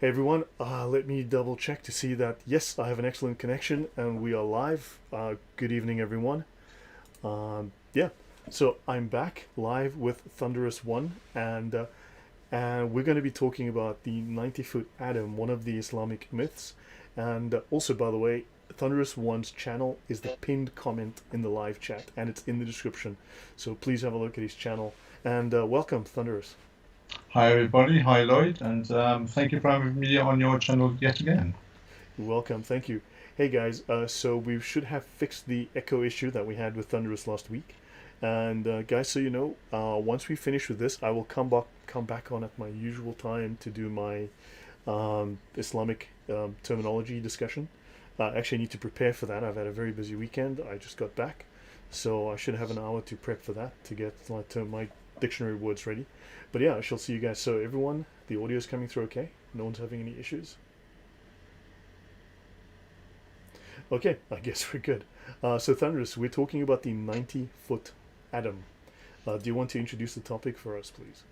Hey everyone, let me double check to see that yes, I have an excellent connection and we are live. Good evening, everyone. Yeah, so I'm back live with Thunderous One, and we're going to be talking about the 90-foot atom, one of the Islamic myths. And also, by the way, Thunderous One's channel is the pinned comment in the live chat, and it's in the description. So please have a look at his channel. And welcome, Thunderous. Hi everybody, hi Lloyd, and thank you for having me on your channel yet again. You're welcome, thank you. Hey guys, so we should have fixed the echo issue that we had with Thunderous last week. And guys, so you know, once we finish with this, I will come back on at my usual time to do my Islamic terminology discussion. Actually, I need to prepare for that. I've had a very busy weekend. I just got back, so I should have an hour to prep for that to get my dictionary words ready. But yeah, I shall see you guys. So everyone, the audio is coming through okay? No one's having any issues? Okay, I guess we're good. So Thunderous, we're talking about the 90-foot atom. Do you want to introduce the topic for us, please?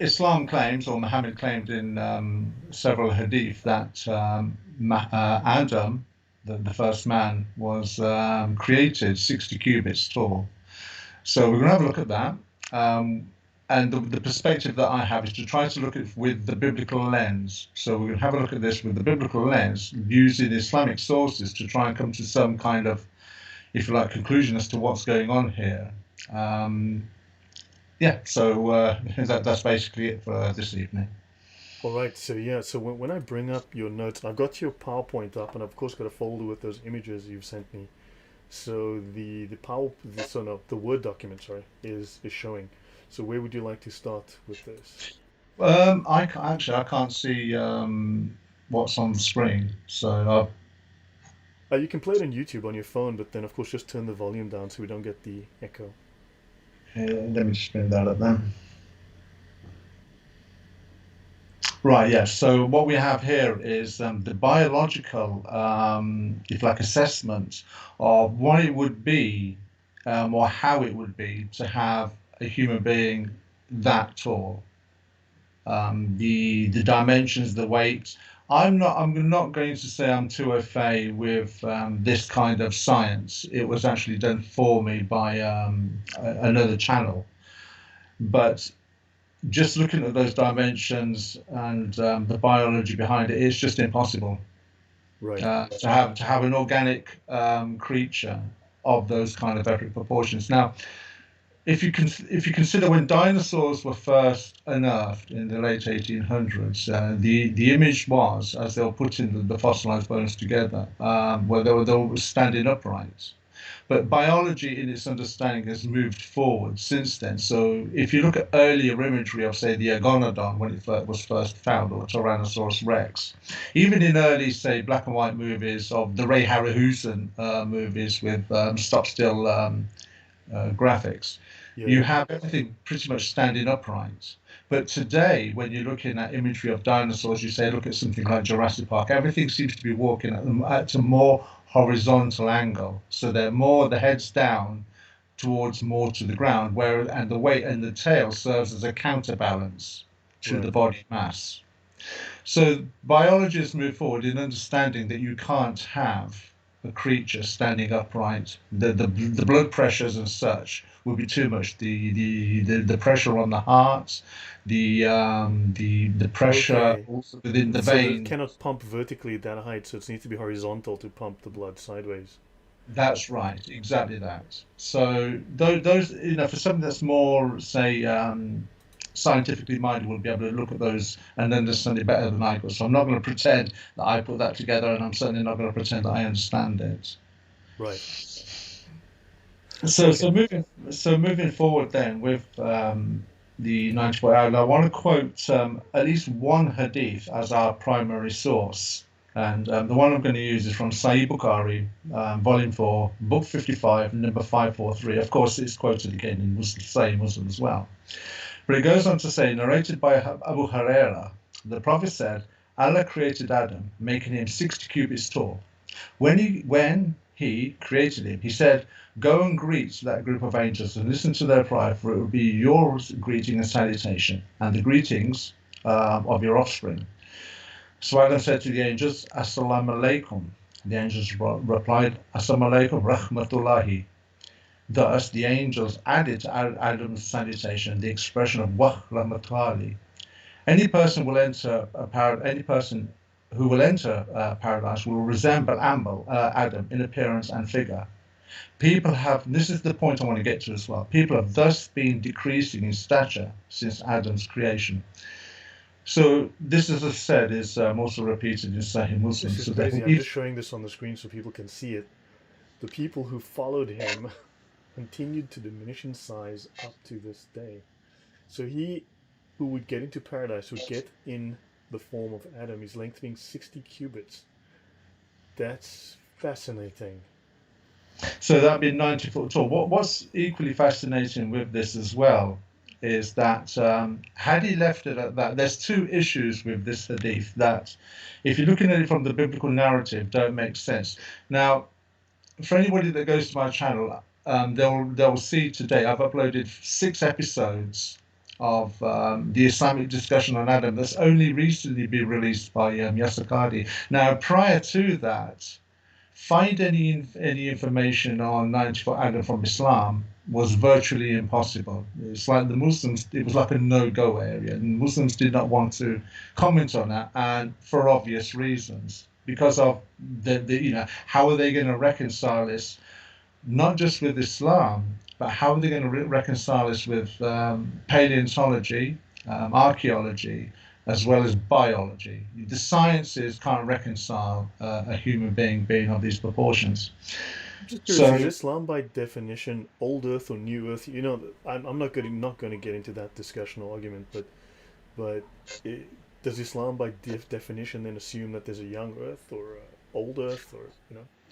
Islam claims, or Muhammad claimed in several hadith, that Adam, the first man, was created 60 cubits tall. So we're going to have a look at that. And the perspective that I have is to try to look at it with the biblical lens. So we're going to have a look at this with the biblical lens, using Islamic sources to try and come to some kind of, if you like, conclusion as to what's going on here. That's basically it for this evening. All right, so yeah, so when I bring up your notes, I've got your PowerPoint up, and I've of course got a folder with those images you've sent me. So the Word document, sorry, is showing. So where would you like to start with this? I can't see what's on the screen. So You can play it on YouTube on your phone, but then of course just turn the volume down so we don't get the echo. let me just bring that up then. Right, yes. So what we have here is the biological, if like, assessment of what it would be, or how it would be to have a human being that tall. The dimensions, the weight. I'm not going to say I'm too au fait with this kind of science. It was actually done for me by another channel, but just looking at those dimensions and the biology behind it, it's just impossible Right. to have an organic creature of those kind of epic proportions. Now, if you consider when dinosaurs were first unearthed in the late 1800s, the image was, as they were putting the fossilized bones together, where they were standing upright. But biology, in its understanding, has moved forward since then. So if you look at earlier imagery of, say, the Iguanodon when it was first found, or Tyrannosaurus Rex, even in early, say, black and white movies of the Ray Harryhausen movies with stop-still graphics, Yeah, you yeah. have everything pretty much standing upright. But today, when you're looking at imagery of dinosaurs, you say, look at something like Jurassic Park, everything seems to be walking at a more horizontal angle. So they're more, the head's down towards more to the ground, and the weight and the tail serves as a counterbalance to the Right. body mass. So biology has moved forward in understanding that you can't have a creature standing upright. The blood pressures and such would be too much. The pressure on the heart, the pressure Okay. also within the So that it veins. cannot pump vertically at that height, so it needs to be horizontal to pump the blood sideways. That's right, exactly that. So those, for something that's more, say, scientifically minded, will be able to look at those and understand it better than I could. So I'm not going to pretend that I put that together, and I'm certainly not going to pretend that I understand it. Right. So Okay. so moving so moving forward then with the 94 hour, I want to quote at least one hadith as our primary source. And the one I'm going to use is from Sahih Bukhari, Volume 4, Book 55, number 543. Of course, it's quoted again in Muslim, Sahih Muslim as well. But it goes on to say, narrated by Abu Huraira, the Prophet said, Allah created Adam, making him 60 cubits tall. When he created him, he said, go and greet that group of angels and listen to their prayer, for it will be your greeting and salutation. And the greetings of your offspring. So Adam said to the angels, Assalamu alaikum. The angels replied, Assalamu alaikum rahmatullahi. Thus, the angels added to Adam's salutation the expression of Wah rahmatullahi. Any person who will enter paradise will resemble Adam in appearance and figure. People have, this is the point I want to get to as well, people have thus been decreasing in stature since Adam's creation. So this, as I said, is also repeated in Sahih Muslim. This is So crazy. I'm just showing this on the screen so people can see it. The people who followed him continued to diminish in size up to this day. So he who would get into paradise would get in the form of Adam, his length being 60 cubits. That's fascinating. So that'd be 90 foot tall. What's equally fascinating with this as well is that had he left it at that, there's two issues with this hadith that, if you're looking at it from the biblical narrative, don't make sense. Now, for anybody that goes to my channel, they'll see today I've uploaded 6 episodes of the Islamic discussion on Adam that's only recently been released by Yasser Qadi. Now, prior to that, find any information on 94 Adam from Islam was virtually impossible. It's like the Muslims, it was like a no-go area, and Muslims did not want to comment on that, and for obvious reasons, because of the how are they going to reconcile this, not just with Islam, but how are they going to reconcile this with paleontology, archaeology, as well as biology? The sciences can't reconcile a human being of these proportions. I'm just curious, is Islam by definition old Earth or new Earth? I'm not going to get into that discussion or argument, but does Islam by definition then assume that there's a young Earth or old Earth, or?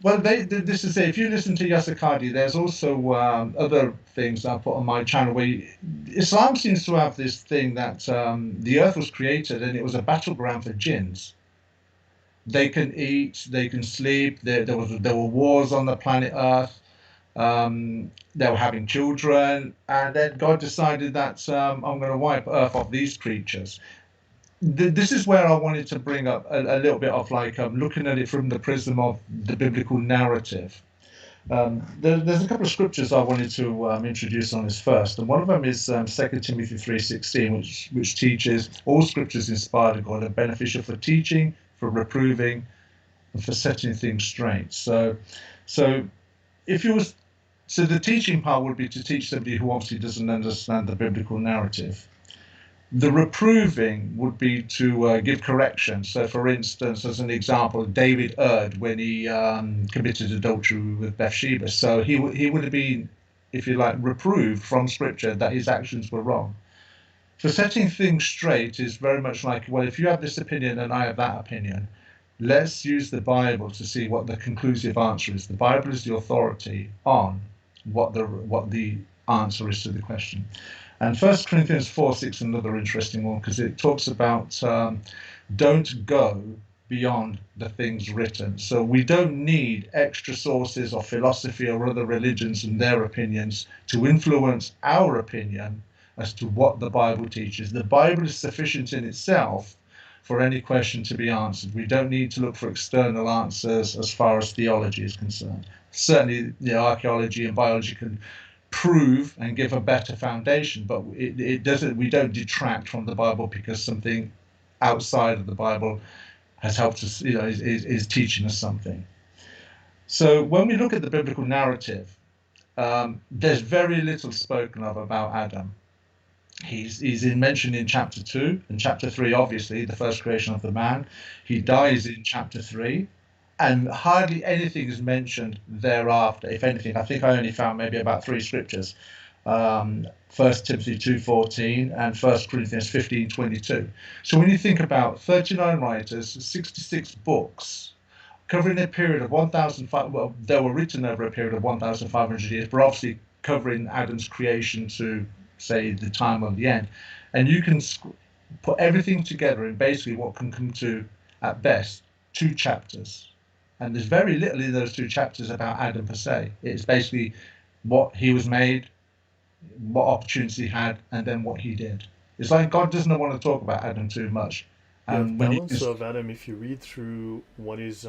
Well, this is it. If you listen to Yasser Qadi, there's also other things I put on my channel where Islam seems to have this thing that the earth was created and it was a battleground for jinns. They can eat, they can sleep. There were wars on the planet Earth. They were having children, and then God decided that I'm going to wipe Earth of these creatures. This is where I wanted to bring up a little bit of like looking at it from the prism of the biblical narrative. There's a couple of scriptures I wanted to introduce on this first, and one of them is 2 Timothy 3:16, which teaches all scriptures inspired of God are beneficial for teaching, for reproving, and for setting things straight. So if you was so the teaching part would be to teach somebody who obviously doesn't understand the biblical narrative. The reproving would be to give correction. So, for instance, as an example, David erred when he committed adultery with Bathsheba. So he would have been, if you like, reproved from Scripture that his actions were wrong. For setting things straight is very much like, well, if you have this opinion and I have that opinion, let's use the Bible to see what the conclusive answer is. The Bible is the authority on what the answer is to the question. And 1 Corinthians 4:6 is another interesting one because it talks about don't go beyond the things written. So we don't need extra sources of philosophy or other religions and their opinions to influence our opinion as to what the Bible teaches. The Bible is sufficient in itself for any question to be answered. We don't need to look for external answers as far as theology is concerned. Certainly, archaeology and biology can prove and give a better foundation, but it doesn't. We don't detract from the Bible because something outside of the Bible has helped us, is teaching us something. So when we look at the biblical narrative, there's very little spoken of about Adam. He's mentioned in chapter 2 and chapter 3, obviously the first creation of the man. He dies in chapter 3. And hardly anything is mentioned thereafter. If anything, I think I only found maybe about 3 scriptures. 1 Timothy 2:14 and 1 Corinthians 15:22. So when you think about 39 writers, 66 books, covering a period of 1,500, well, they were written over a period of 1,500 years, but obviously covering Adam's creation to, say, the time of the end. And you can put everything together in basically what can come to, at best, 2 chapters. And there's very little in those 2 chapters about Adam per se. It's basically what he was made, what opportunities he had, and then what he did. It's like God doesn't want to talk about Adam too much. Yeah, the And when you balance of Adam, if you read through what is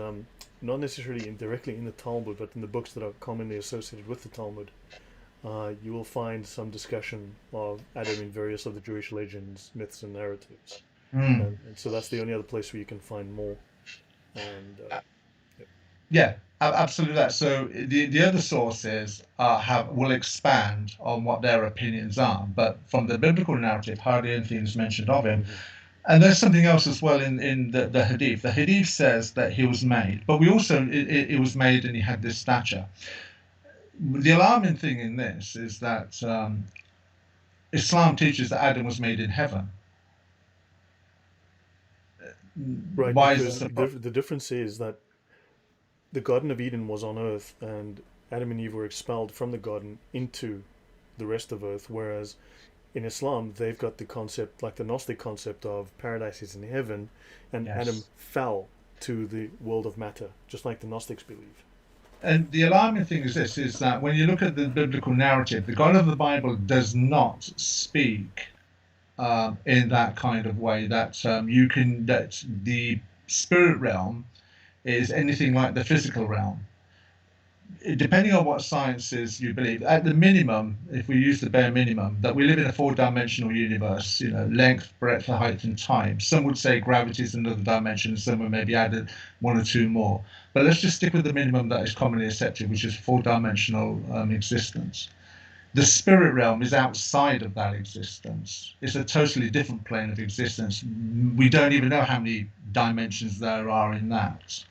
not necessarily directly in the Talmud, but in the books that are commonly associated with the Talmud, you will find some discussion of Adam in various of the Jewish legends, myths, and narratives. Mm. And so that's the only other place where you can find more. And yeah. Yeah, absolutely that. So the other sources have will expand on what their opinions are, but from the biblical narrative, hardly anything is mentioned of him. Mhm. And there's something else as well in the Hadith. The Hadith says that he was made, but we also it was made and he had this stature. The alarming thing in this is that Islam teaches that Adam was made in heaven. Right, Why is this because a problem? the difference is that the Garden of Eden was on earth, and Adam and Eve were expelled from the garden into the rest of earth, whereas in Islam, they've got the concept, like the Gnostic concept of paradise is in heaven, and Adam Yes. fell to the world of matter, just like the Gnostics believe. And the alarming thing is this, is that when you look at the biblical narrative, the God of the Bible does not speak in that kind of way that that the spirit realm is anything like the physical realm. Depending on what sciences you believe, at the minimum, if we use the bare minimum, that we live in a four-dimensional universe, length, breadth, height, and time. Some would say gravity is another dimension, some would maybe add one or two more. But let's just stick with the minimum that is commonly accepted, which is four-dimensional existence. The spirit realm is outside of that existence. It's a totally different plane of existence. We don't even know how many dimensions there are in that.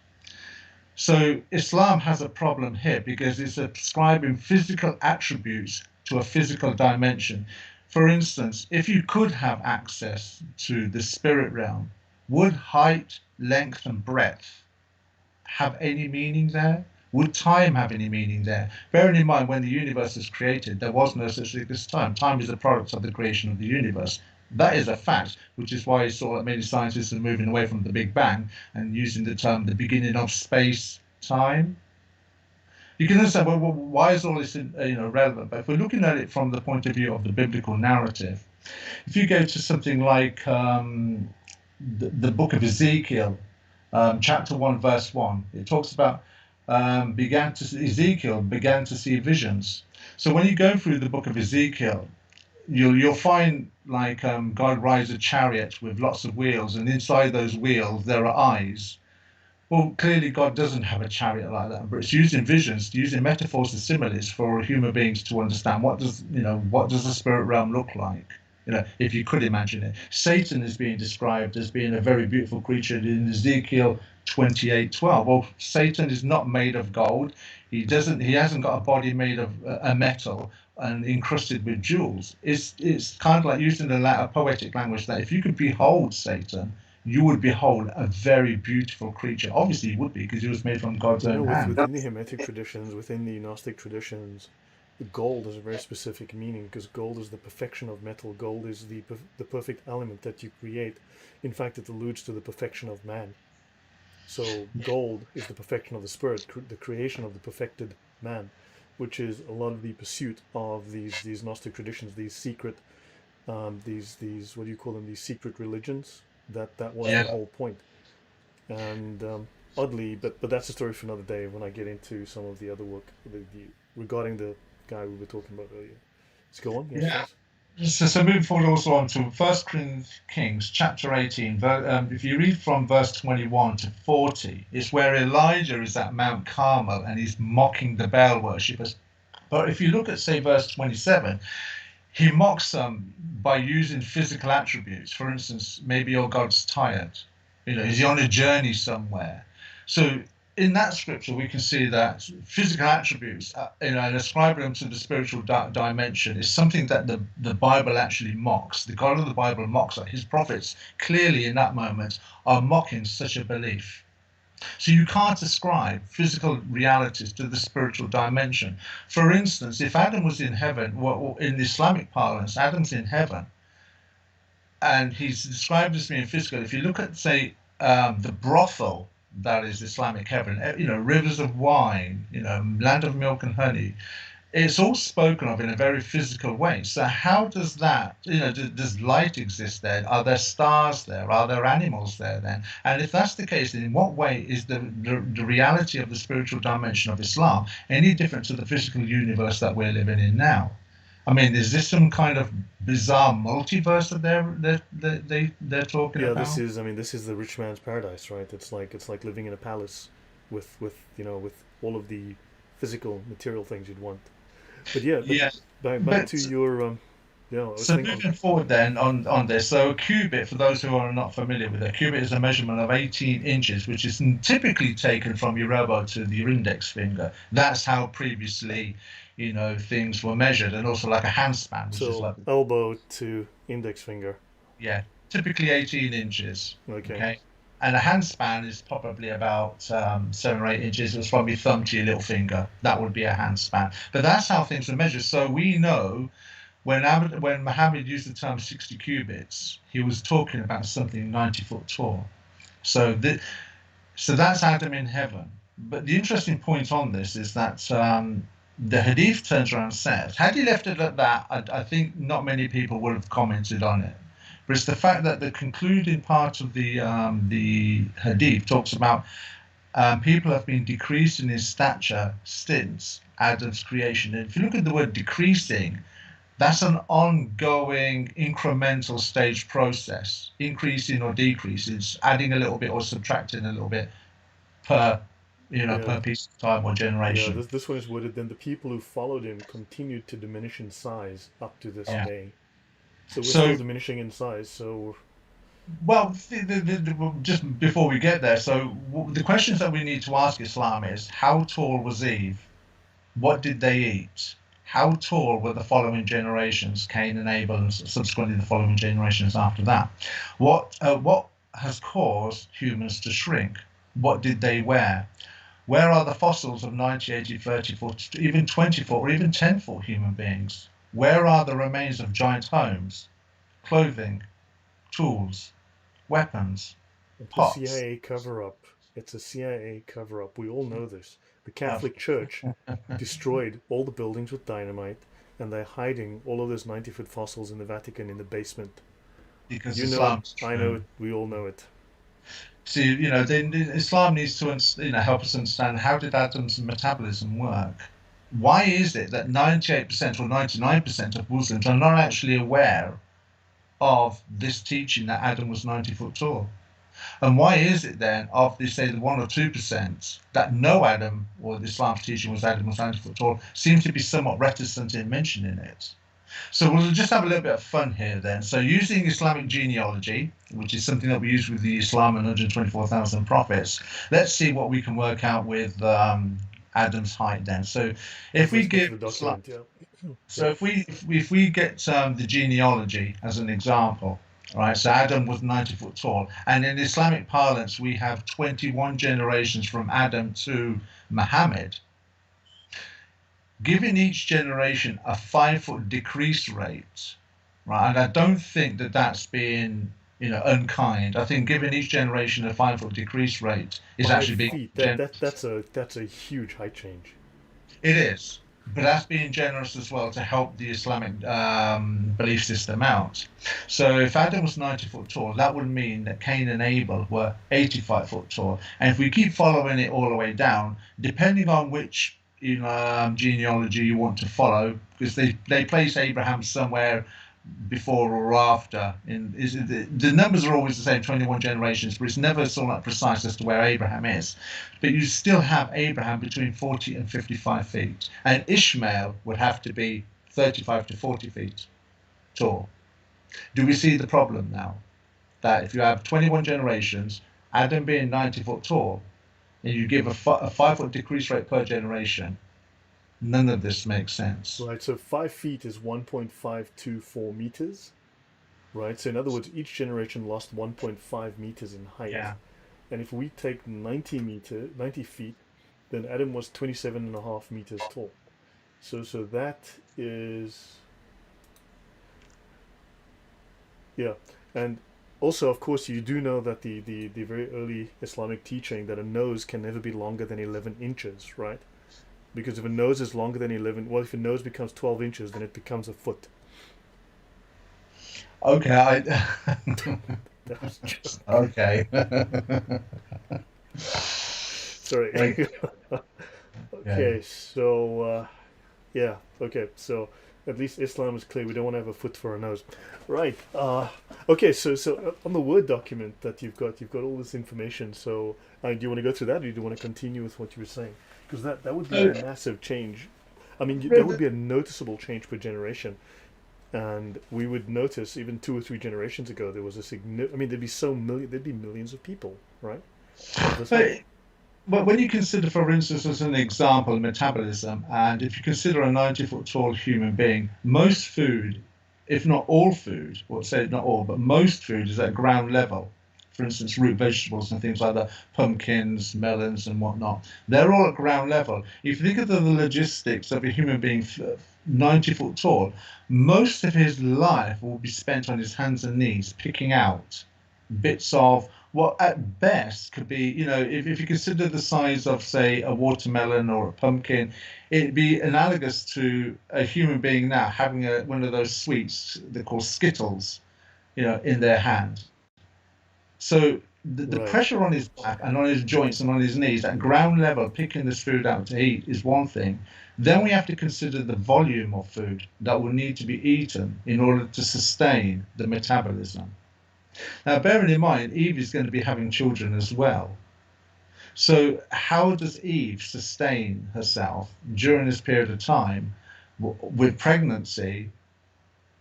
So Islam has a problem here because it's ascribing physical attributes to a physical dimension. For instance, if you could have access to the spirit realm, would height, length, and breadth have any meaning there? Would time have any meaning there? Bearing in mind, when the universe was created, there was no such thing as time. Time is a product of the creation of the universe. That is a fact, which is why you saw that many scientists are moving away from the Big Bang and using the term the beginning of space time. You can understand, well, why is all this relevant? But if we're looking at it from the point of view of the biblical narrative, if you go to something like the book of Ezekiel, chapter 1, verse 1, it talks about Ezekiel began to see visions. So when you go through the book of Ezekiel, you'll find like God rides a chariot with lots of wheels, and inside those wheels there are eyes. Well, clearly God doesn't have a chariot like that, but it's using visions, using metaphors and similes for human beings to understand what does the spirit realm look like. If you could imagine it. Satan is being described as being a very beautiful creature in Ezekiel 28:12. Well, Satan is not made of gold. He hasn't got a body made of a metal and encrusted with jewels. It's kind of like using a poetic language that if you could behold Satan, you would behold a very beautiful creature. Obviously, you would be because he was made from God's You know, own hand. within the Hermetic traditions, within the Gnostic traditions, gold has a very specific meaning because gold is the perfection of metal. Gold is the perfect element that you create. In fact, it alludes to the perfection of man. So gold is the perfection of the spirit, the creation of the perfected man, which is a lot of the pursuit of these Gnostic traditions, these secret, these what do you call them? These secret religions. That was the Yeah. whole point. And oddly, but that's a story for another day when I get into some of the other work regarding the guy we were talking about earlier. Let's go on. Yes, Yeah. please. So moving forward also on to First Kings chapter 18. If you read from verse 21 to 40, it's where Elijah is at Mount Carmel and he's mocking the Baal worshippers. But if you look at, say, verse 27, he mocks them by using physical attributes. For instance, maybe your God's tired. Is he on a journey somewhere? So in that scripture, we can see that physical attributes, and ascribing them to the spiritual dimension is something that the Bible actually mocks. The God of the Bible mocks that. His prophets clearly in that moment are mocking such a belief. So you can't ascribe physical realities to the spiritual dimension. For instance, if Adam was in heaven, well, in Islamic parlance, Adam's in heaven, and he's described as being physical. If you look at, say, the brothel that is Islamic heaven, rivers of wine, land of milk and honey, it's all spoken of in a very physical way. So how does that, does light exist there? Are there stars there? Are there animals there then? And if that's the case, then in what way is the reality of the spiritual dimension of Islam any different to the physical universe that we're living in now? I mean, is this some kind of bizarre multiverse that they're talking Yeah, about? I mean, this is the rich man's paradise, right? It's like living in a palace with with all of the physical material things you'd want. But yeah, but Yeah, back but to your I was so thinking. moving forward then on this, so a cubit, for those who are not familiar with it, a cubit is a measurement of 18 inches, which is typically taken from your elbow to your index finger. That's how previously, things were measured, and also like a handspan, which is So like, elbow to index finger. yeah, typically 18 inches. Okay. Okay. And a handspan is probably about 7 or 8 inches. It's from your thumb to your little finger. That would be a handspan. But that's how things are measured. So we know when Muhammad used the term 60 cubits, he was talking about something 90 foot tall. So so that's Adam in heaven. But the interesting point on this is that the Hadith turns around and says, had he left it at that, I think not many people would have commented on it. But it's the fact that the concluding part of the Hadith talks about people have been decreasing in stature since Adam's creation. And if you look at the word decreasing, that's an ongoing incremental stage process, increasing or decreasing, adding a little bit or subtracting a little bit per Yeah. per piece of time or Yeah, generation. this one is worded. Then the people who followed him continued to diminish in size up to this Yeah. day. So we're still So, diminishing in size. So well, just before we get there, so the questions that we need to ask Islam is: how tall was Eve? What did they eat? How tall were the following generations, Cain and Abel, and subsequently the following generations after that? What has caused humans to shrink? What did they wear? Where are the fossils of 90, 80, 30, 40, even 24 or even 10-foot human beings? Where are the remains of giant homes, clothing, tools, weapons, it's a pots? CIA cover up. It's a CIA cover up. We all know this. The Uh, Catholic Church destroyed all the buildings with dynamite, and they're hiding all of those 90-foot fossils in the Vatican in the basement. because You know it. Islam is I know true. it. We all know it. So, Islam needs to, help us understand how did Adam's metabolism work? Why is it that 98% or 99% of Muslims are not actually aware of this teaching that Adam was 90 foot tall? And why is it then, of they say the 1 or 2% that know Adam or Islam's teaching was Adam was 90 foot tall, seems to be somewhat reticent in mentioning it? So we'll just have a little bit of fun here then. So using Islamic genealogy, which is something that we use with the Islam and 124,000 prophets, let's see what we can work out with Adam's height then. So if we Let's go to give the Islam, document. Yeah. so Yep. if we get the genealogy as an example, right? So Adam was 90 foot tall, and in Islamic parlance, we have 21 generations from Adam to Muhammad, giving each generation a 5 foot decrease rate, right? And I don't think that that's being, unkind. I think giving each generation a 5 foot decrease rate is Five actually being feet. generous. That's a huge height change. It is, but that's being generous as well to help the Islamic belief system out. So if Adam was 90 foot tall, that would mean that Cain and Abel were 85 foot tall. And if we keep following it all the way down, depending on which genealogy you want to follow, because they place Abraham somewhere before or after. The numbers are always the same, 21 generations, but it's never sort of precise as to where Abraham is. But you still have Abraham between 40 and 55 feet, and Ishmael would have to be 35 to 40 feet tall. Do we see the problem now? That if you have 21 generations, Adam being 90 foot tall, and you give a 5 foot decrease rate per generation, none of this makes sense. Right. So 5 feet is 1.524 meters. Right. So in other words, each generation lost 1.5 meters in height. Yeah. And if we take 90 feet, then Adam was 27 and a half meters tall. So that is, yeah. And also, of course, you do know that the very early Islamic teaching that a nose can never be longer than 11 inches, right? Because if a nose is longer than 11, well, if a nose becomes 12 inches, then it becomes a foot. Okay, I That was a joke. okay. Sorry. Okay. Okay, so yeah, okay, so at least Islam is clear. We don't want to have a foot for a nose, right? Okay, so on the Word document that you've got all this information. So do you want to go through that, or do you want to continue with what you were saying? Because that would be a So, massive change. I mean, there would be a noticeable change per generation, and we would notice even 2 or 3 generations ago there was a significant. I mean, there'd be millions of people, right, of this height. but But when you consider, for instance, as an example, metabolism, and if you consider a 90-foot tall human being, most food, if not all food, or say not all, but most food is at ground level. For instance, root vegetables and things like that, pumpkins, melons, and whatnot. They're all at ground level. If you think of the logistics of a human being 90 foot tall, most of his life will be spent on his hands and knees, picking out bits of what at best could be, if you consider the size of, say, a watermelon or a pumpkin, it'd be analogous to a human being now having one of those sweets they call Skittles, in their hand. So the Right, pressure on his back and on his joints and on his knees at ground level, picking this food out to eat is one thing. Then we have to consider the volume of food that will need to be eaten in order to sustain the metabolism. Now, bearing in mind, Eve is going to be having children as well. So, how does Eve sustain herself during this period of time with pregnancy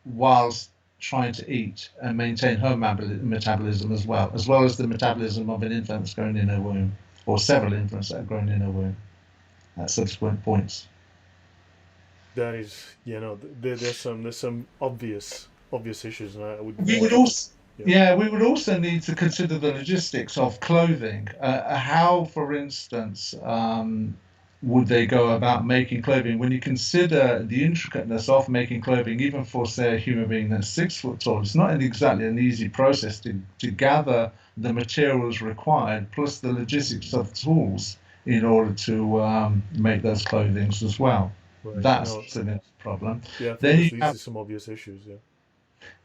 whilst trying to eat and maintain her metabolism as well as the metabolism of an infant that's growing in her womb, or several infants that are growing in her womb at subsequent points? that is, there's some obvious issues, and I would We would want you to, also, yeah. yeah, we would also need to consider the logistics of clothing. How, for instance, would they go about making clothing? When you consider the intricateness of making clothing, even for, say, a human being that's 6 foot tall, it's not exactly an easy process to gather the materials required, plus the logistics of tools in order to make those clothings as well. Right. That's No, also a problem. yeah, I think Then this you leads have to some obvious issues. Yeah.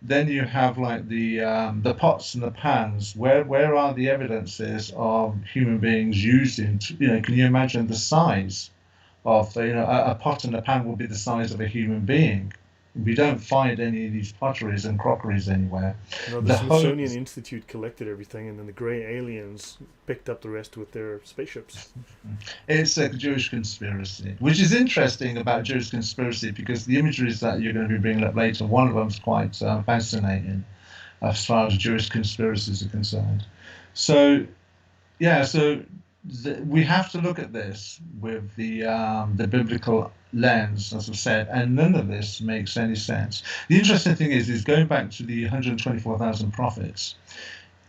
then you have like the pots and the pans. Where are the evidences of human beings using? Can you imagine the size of a pot and a pan would be the size of a human being? We don't find any of these potteries and crockeries anywhere. No, the The Smithsonian homes. Institute collected everything, and then the gray aliens picked up the rest with their spaceships. It's a Jewish conspiracy, which is interesting about Jewish conspiracy because the imageries that you're going to be bringing up later, one of them is quite fascinating as far as Jewish conspiracies are concerned. So yeah, so we have to look at this with the biblical lens, as I've said, and none of this makes any sense. The interesting thing is going back to the 124,000 prophets.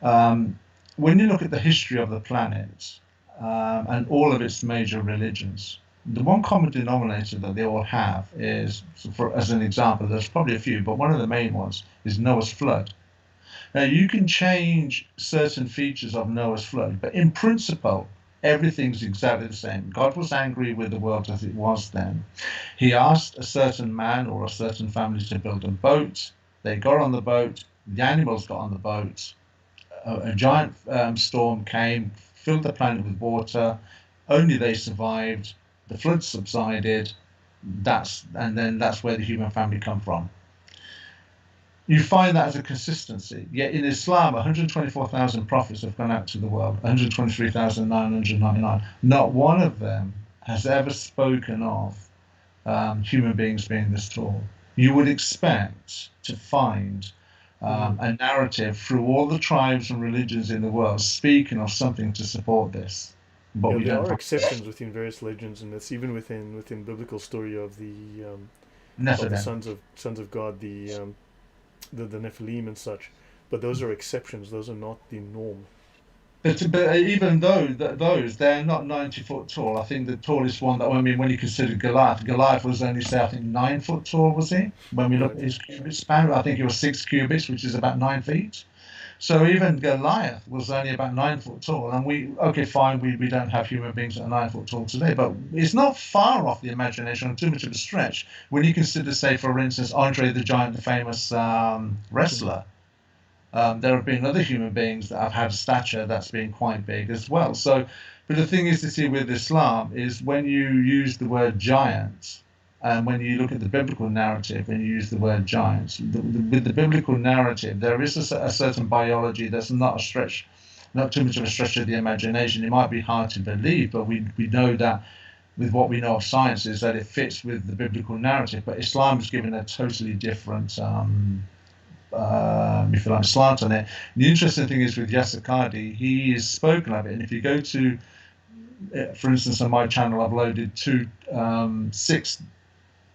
Um, when you look at the history of the planet and all of its major religions, the one common denominator that they all have is, so as an example, there's probably a few, but one of the main ones is Noah's flood. Now, you can change certain features of Noah's flood, but in principle, everything's exactly the same. God was angry with the world as it was then. He asked a certain man or a certain family to build a boat. They got on the boat, the animals got on the boat. A giant storm came, filled the planet with water. Only they survived. The flood subsided. That's where the human family come from. You find that as a consistency. Yet in Islam, 124,000 prophets have gone out to the world, 123,999. Not one of them has ever spoken of human beings being this tall. You would expect to find Mm. a narrative through all the tribes and religions in the world speaking of something to support this, but Yeah, we there don't are find exceptions within various legends and myths, even within biblical story of the Nephilim. sons of God, the Nephilim and such. But those are exceptions. Those are not the norm. But even though those, they're not 90 foot tall. I think the tallest one that, I mean, when you consider Goliath was only, say, I think 9 foot tall, was he? When we look Right. at his cubit span, I think he was 6 cubits, which is about 9 feet. So even Goliath was only about 9 foot tall. And okay, fine, we don't have human beings that are 9 foot tall today, but it's not far off the imagination or too much of a stretch when you consider, say, for instance, Andre the Giant, the famous Mhm. wrestler. There have been other human beings that have had a stature that's been quite big as well. So, but the thing is to see with Islam is when you use the word giant, and when you look at the biblical narrative and you use the word giants, with the biblical narrative, there is a certain biology that's not a stretch, not too much of a stretch of the imagination. It might be hard to believe, but we know that with what we know of science is that it fits with the biblical narrative. But Islam is given a totally different if you like, slant on it. The interesting thing is with Yasser Qadi, he is spoken of it. And if you go to, for instance, on my channel, I've loaded six,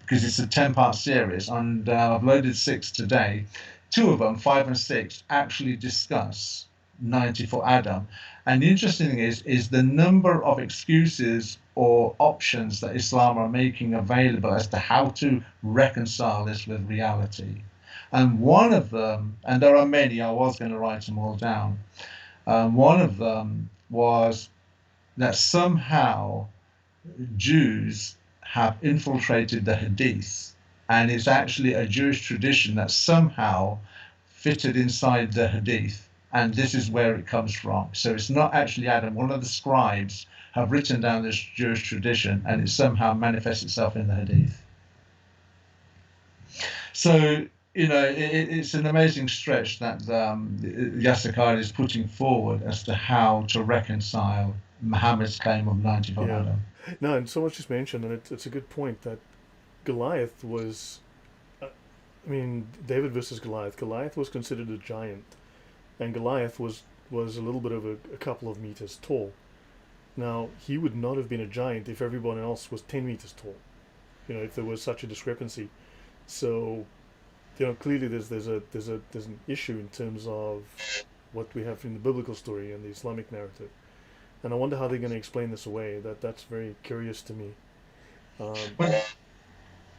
because it's a 10-part series, and I've loaded six today. Two of them, five and six, actually discuss 90 for Adam. And the interesting thing is the number of excuses or options that Islam are making available as to how to reconcile this with reality. And one of them, and there are many, I was going to write them all down. One of them was that somehow Jews have infiltrated the Hadith, and it's actually a Jewish tradition that somehow fitted inside the Hadith, and this is where it comes from. So it's not actually Adam. One of the scribes have written down this Jewish tradition, and it somehow manifests itself in the Hadith. So, it's an amazing stretch that Yasser Qadi is putting forward as to how to reconcile Muhammad's claim of 90 for Yeah. Adam. No, and someone just mentioned, and it's a good point that Goliath was. I mean, David versus Goliath. Goliath was considered a giant, and Goliath was a little bit over a couple of meters tall. Now, he would not have been a giant if everyone else was 10 meters tall. If there was such a discrepancy. So, clearly there's an issue in terms of what we have in the biblical story and the Islamic narrative. And I wonder how they're going to explain this away. That's very curious to me. Um, But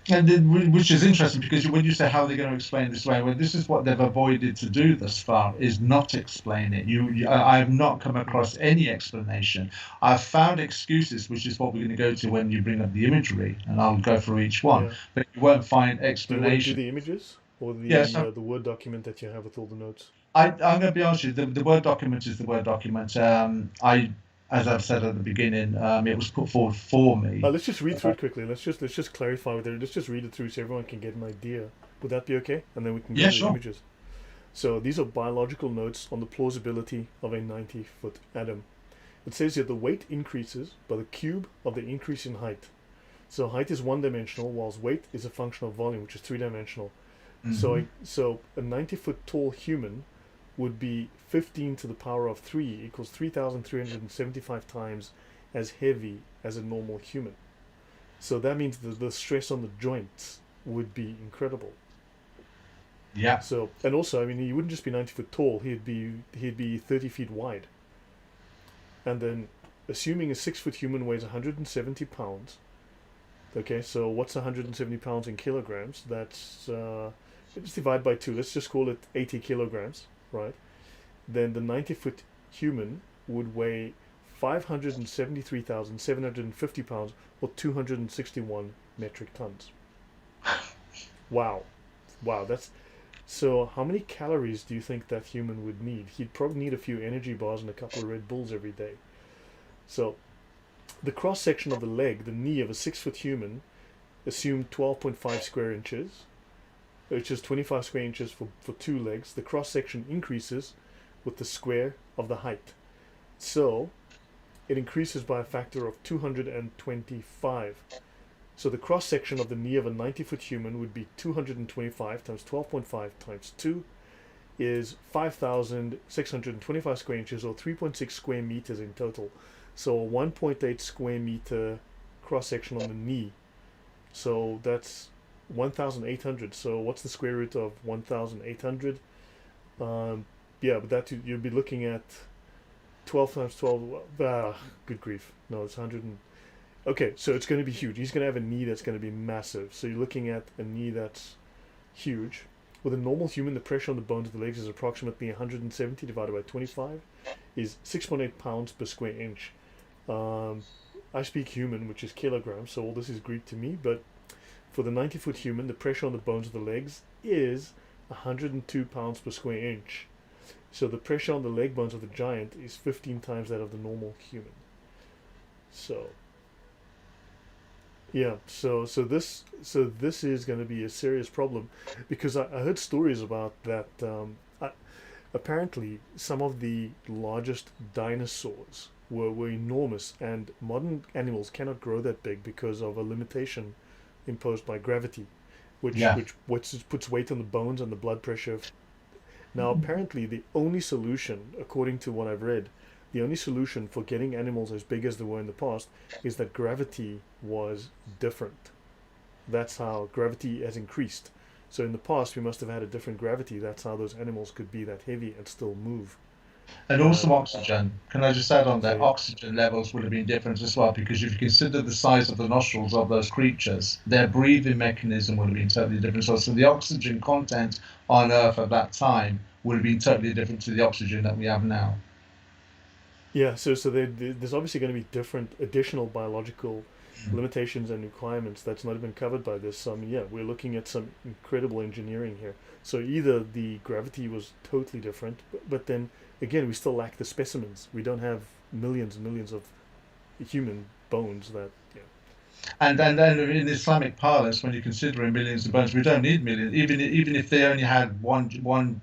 And then, which is interesting because when you say how they're going to explain this away, well, this is what they've avoided to do thus far, is not explain it. I have not come mm, across any explanation. I've found excuses, which is what we're going to go to when you bring up the imagery, and I'll go through each one. yeah. But you won't find Do you want to do explanation. the images or Yes, the Word document that you have with all the notes? I'm going to be honest with you. The Word document is the Word document. As I've said at the beginning, it was put forward for me. Let's just read through it quickly. Let's just clarify with it. Let's just read it through so everyone can get an idea. Would that be okay? And then we can go Yeah, to the sure. images. So these are biological notes on the plausibility of a 90-foot atom. It says here the weight increases by the cube of the increase in height. So height is one-dimensional, whilst weight is a function of volume, which is three-dimensional. So Hmm. a 90-foot tall human would be 15 to the power of 3 equals 3,375 times as heavy as a normal human. So that means the stress on the joints would be incredible. Yeah. So, and also, I mean, he wouldn't just be 90 foot tall; he'd be 30 feet wide. And then, assuming a 6 foot human weighs 170 pounds. Okay, so what's 170 pounds in kilograms? That's let's divide by two. Let's just call it 80 kilograms, right? Then the 90-foot human would weigh 573,750 pounds, or 261 metric tons. Wow, wow, that's so. How many calories do you think that human would need? He'd probably need a few energy bars and a couple of Red Bulls every day. So the cross section of the leg, the knee of a 6 foot human, assume 12.5 square inches, which is 25 square inches for two legs. The cross section increases with the square of the height. So it increases by a factor of 225. So the cross section of the knee of a 90-foot human would be 225 times 12.5 times 2 is 5,625 square inches, or 3.6 square meters in total. So a 1.8 square meter cross section on the knee. So that's 1,800. So what's the square root of 1,800? Yeah, but that you'd be looking at 12 times 12. Good grief. No, it's 100. Okay, so it's going to be huge. He's going to have a knee that's going to be massive. So you're looking at a knee that's huge. With a normal human, the pressure on the bones of the legs is approximately 170 divided by 25 is 6.8 pounds per square inch. Um, I speak human, which is kilograms, so all this is Greek to me, but for the 90-foot human, the pressure on the bones of the legs is 102 pounds per square inch. So the pressure on the leg bones of the giant is 15 times that of the normal human. So yeah, so this is going to be a serious problem, because I heard stories about that. Apparently, some of the largest dinosaurs were enormous, and modern animals cannot grow that big because of a limitation imposed by gravity, Yeah. which puts weight on the bones and the blood pressure. Now, apparently, the only solution, according to what I've read, the only solution for getting animals as big as they were in the past is that gravity was different. That's how gravity has increased. So in the past, we must have had a different gravity. That's how those animals could be that heavy and still move. And also And oxygen. Can I just add on that? so, Oxygen levels would have been different as well, because if you consider the size of the nostrils of those creatures, their breathing mechanism would have been totally different. So the oxygen content on Earth at that time would have been totally different to the oxygen that we have now. yeah, so there's obviously going to be different additional biological limitations and requirements that's not been covered by this. So, I mean, yeah, we're looking at some incredible engineering here. So either the gravity was totally different, but then again, we still lack the specimens. We don't have millions and millions of human bones that, yeah. And then in Islamic parlance, when you're considering millions of bones, we don't need millions. Even if they only had one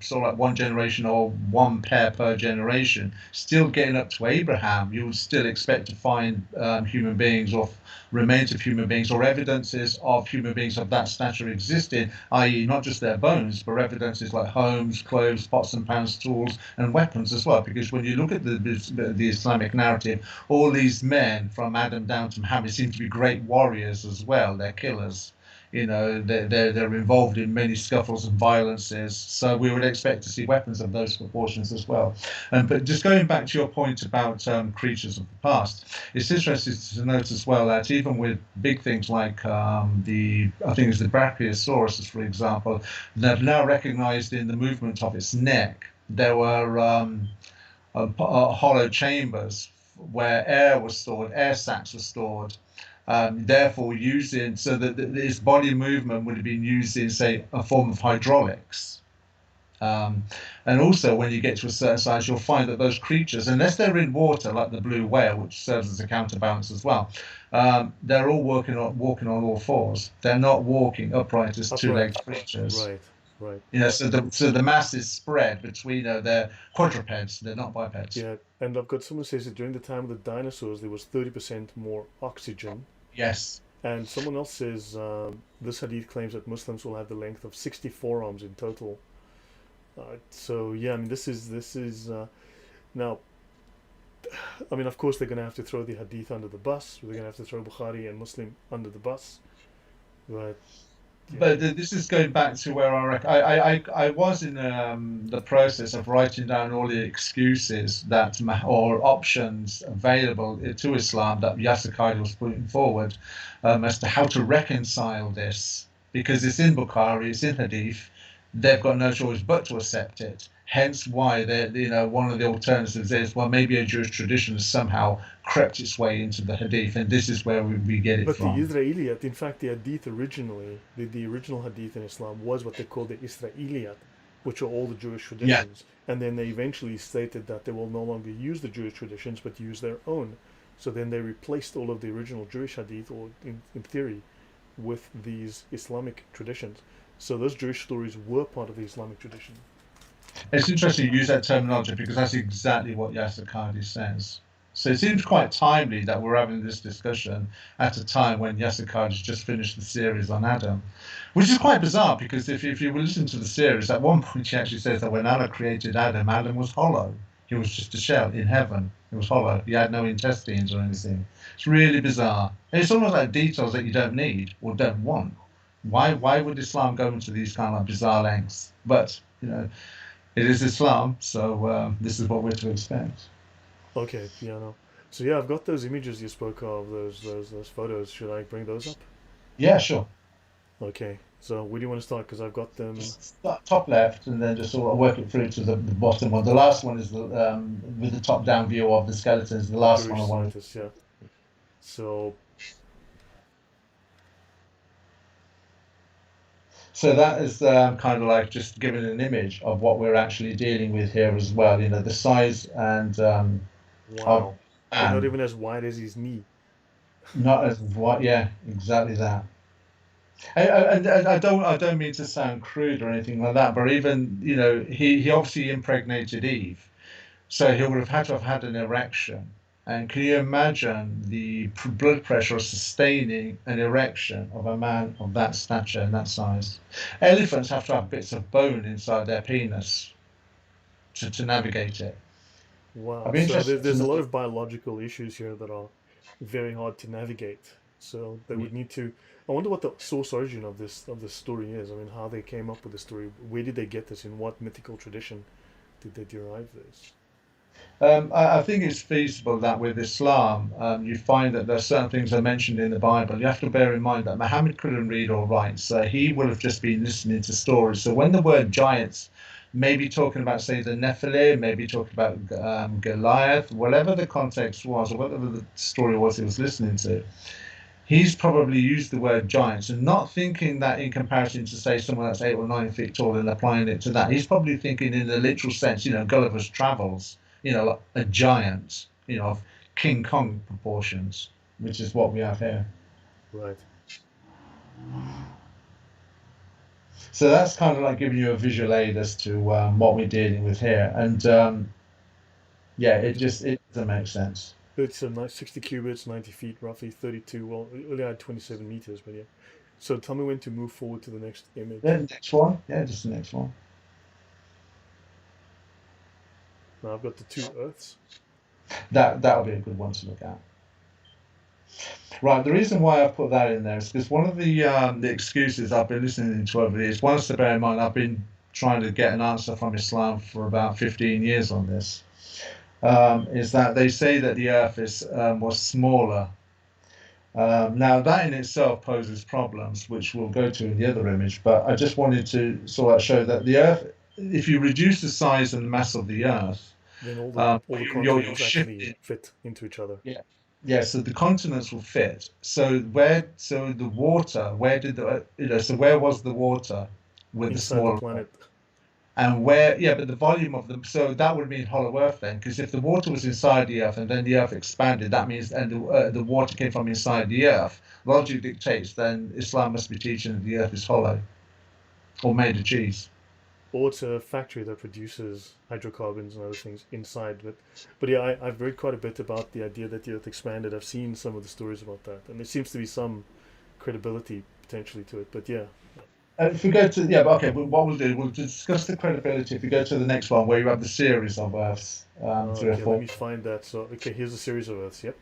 sort of like one generation or one pair per generation, still getting up to Abraham, you would still expect to find human beings or remains of human beings or evidences of human beings of that stature existing, i.e., not just their bones, but evidences like homes, clothes, pots and pans, tools, and weapons as well. Because when you look at the Islamic narrative, all these men from Adam down to Muhammad seem to be great warriors as well. They're killers. You know, they're involved in many scuffles and violences. So we would expect to see weapons of those proportions as well. But just going back to your point about creatures of the past, it's interesting to note as well that even with big things like I think it's the Brachiosaurus, for example, they've now recognized in the movement of its neck, there were hollow chambers where air was stored, air sacs were stored, therefore using so that this body movement would have been used in, say, a form of hydraulics. Um, and also, when you get to a certain size, you'll find that those creatures, unless they're in water, like the blue whale, which serves as a counterbalance as well, they're all walking on all fours. They're not walking upright as Upright. two-legged creatures. Right, right. You know, so the mass is spread between, they're quadrupeds. They're not bipeds. Yeah, and I've got someone says that during the time of the dinosaurs, there was 30% more oxygen. Yes. And someone else says this hadith claims that Muslims will have the length of 60 forearms in total. So yeah, I mean this is now. I mean, of course, they're going to have to throw the hadith under the bus. They're going to have to throw Bukhari and Muslim under the bus. But yeah, But this is going back to where I was in the process of writing down all the excuses or options available to Islam that Yasser Qadhi was putting forward, as to how to reconcile this, because it's in Bukhari, it's in Hadith, they've got no choice but to accept it. Hence why one of the alternatives is, well, maybe a Jewish tradition has somehow crept its way into the Hadith, and this is where we get it but the from. Israeliyat, in fact, the hadith originally, the original hadith in Islam was what they called the Israeliyat, which are all the Jewish Yeah. traditions. And then they eventually stated that they will no longer use the Jewish traditions, but use their own. So then they replaced all of the original Jewish hadith, or in theory, with these Islamic traditions. So those Jewish stories were part of the Islamic tradition. It's interesting you use that terminology because that's exactly what Yasser Qadhi says. So it seems quite timely that we're having this discussion at a time when Yasser Qadhi's just finished the series on Adam, which is quite bizarre because if you listen to the series, at one point he actually says that when Allah created Adam, Adam was hollow. He was just a shell in heaven. He was hollow. He had no intestines or anything. It's really bizarre. And it's almost like details that you don't need or don't want. Why would Islam go into these kind of bizarre lengths? But it is Islam, so this is what we're to expect. Okay, yeah, no. So yeah, I've got those images you spoke of, those photos. Should I bring those up? Yeah, sure. Okay. So where do you want to start? Because I've got them. Just start top left and then just sort of work it through to the bottom one. The last one is with the top down view of the skeletons. The last one I Jewish wanted. scientists, yeah. So So that is kind of like just giving an image of what we're actually dealing with here as well. You know, the size and of wow, they're not man, even as wide as his knee. not as what. Yeah, exactly that. And I don't mean to sound crude or anything like that, but even he obviously impregnated Eve, so he would have had to have had an erection. And can you imagine the blood pressure of sustaining an erection of a man of that stature and that size? Elephants have to have bits of bone inside their penis to navigate it. I'd Wow. be So interested to there's a lot know. of biological issues here that are very hard to navigate. So they would need to. I wonder what the source origin of this story is. I mean, how they came up with the story. Where did they get this? In what mythical tradition did they derive this? I think it's feasible that with Islam, you find that there's certain things are mentioned in the Bible. You have to bear in mind that Muhammad couldn't read or write, so he would have just been listening to stories. So when the word giants, maybe talking about, say, the Nephilim, maybe talking about Goliath, whatever the context was, or whatever the story was he was listening to, he's probably used the word giants and not thinking that in comparison to, say, someone that's 8 or 9 feet tall and applying it to that. He's probably thinking in the literal sense, Gulliver's Travels, like a giant, of King Kong proportions, which is what we have here. Right. So that's kind of like giving you a visual aid as to what we're dealing with here. And yeah, it doesn't make sense. It's a nice 60 cubits, 90 feet, roughly 32. Well, earlier I had 27 meters, but yeah. So tell me when to move forward to the next Yeah, image. the next one. Yeah, just the next one. Now I've got the two Earths. That'll be a good one to look at. Right, the reason why I put that in there is because one of the excuses I've been listening to over the years, one is to bear in mind I've been trying to get an answer from Islam for about 15 years on this, is that they say that the Earth is was smaller. Now that in itself poses problems, which we'll go to in the other image. But I just wanted to sort of show that the Earth, if you reduce the size and mass of the Earth, Then all the you're continents actually shifting. fit into each other Yeah. Yeah, so the continents will fit. So the water, where did so where was the water with the inside the smaller Earth? planet. And yeah, but the volume of them, so that would mean hollow Earth then, because if the water was inside the Earth and then the Earth expanded, that means, and the water came from inside the Earth. Logic dictates then Islam must be teaching that the Earth is hollow or made of cheese. Or it's a factory that produces hydrocarbons and other things inside. But yeah, I've read quite a bit about the idea that the Earth expanded. I've seen some of the stories about that, and there seems to be some credibility potentially to it. But yeah. If we go to, yeah, but okay, but what we'll do, we'll discuss the credibility. If we go to the next one, where you have the series of Earths, three or Okay, let four. me find that. So okay, here's a series of Earths. Yep.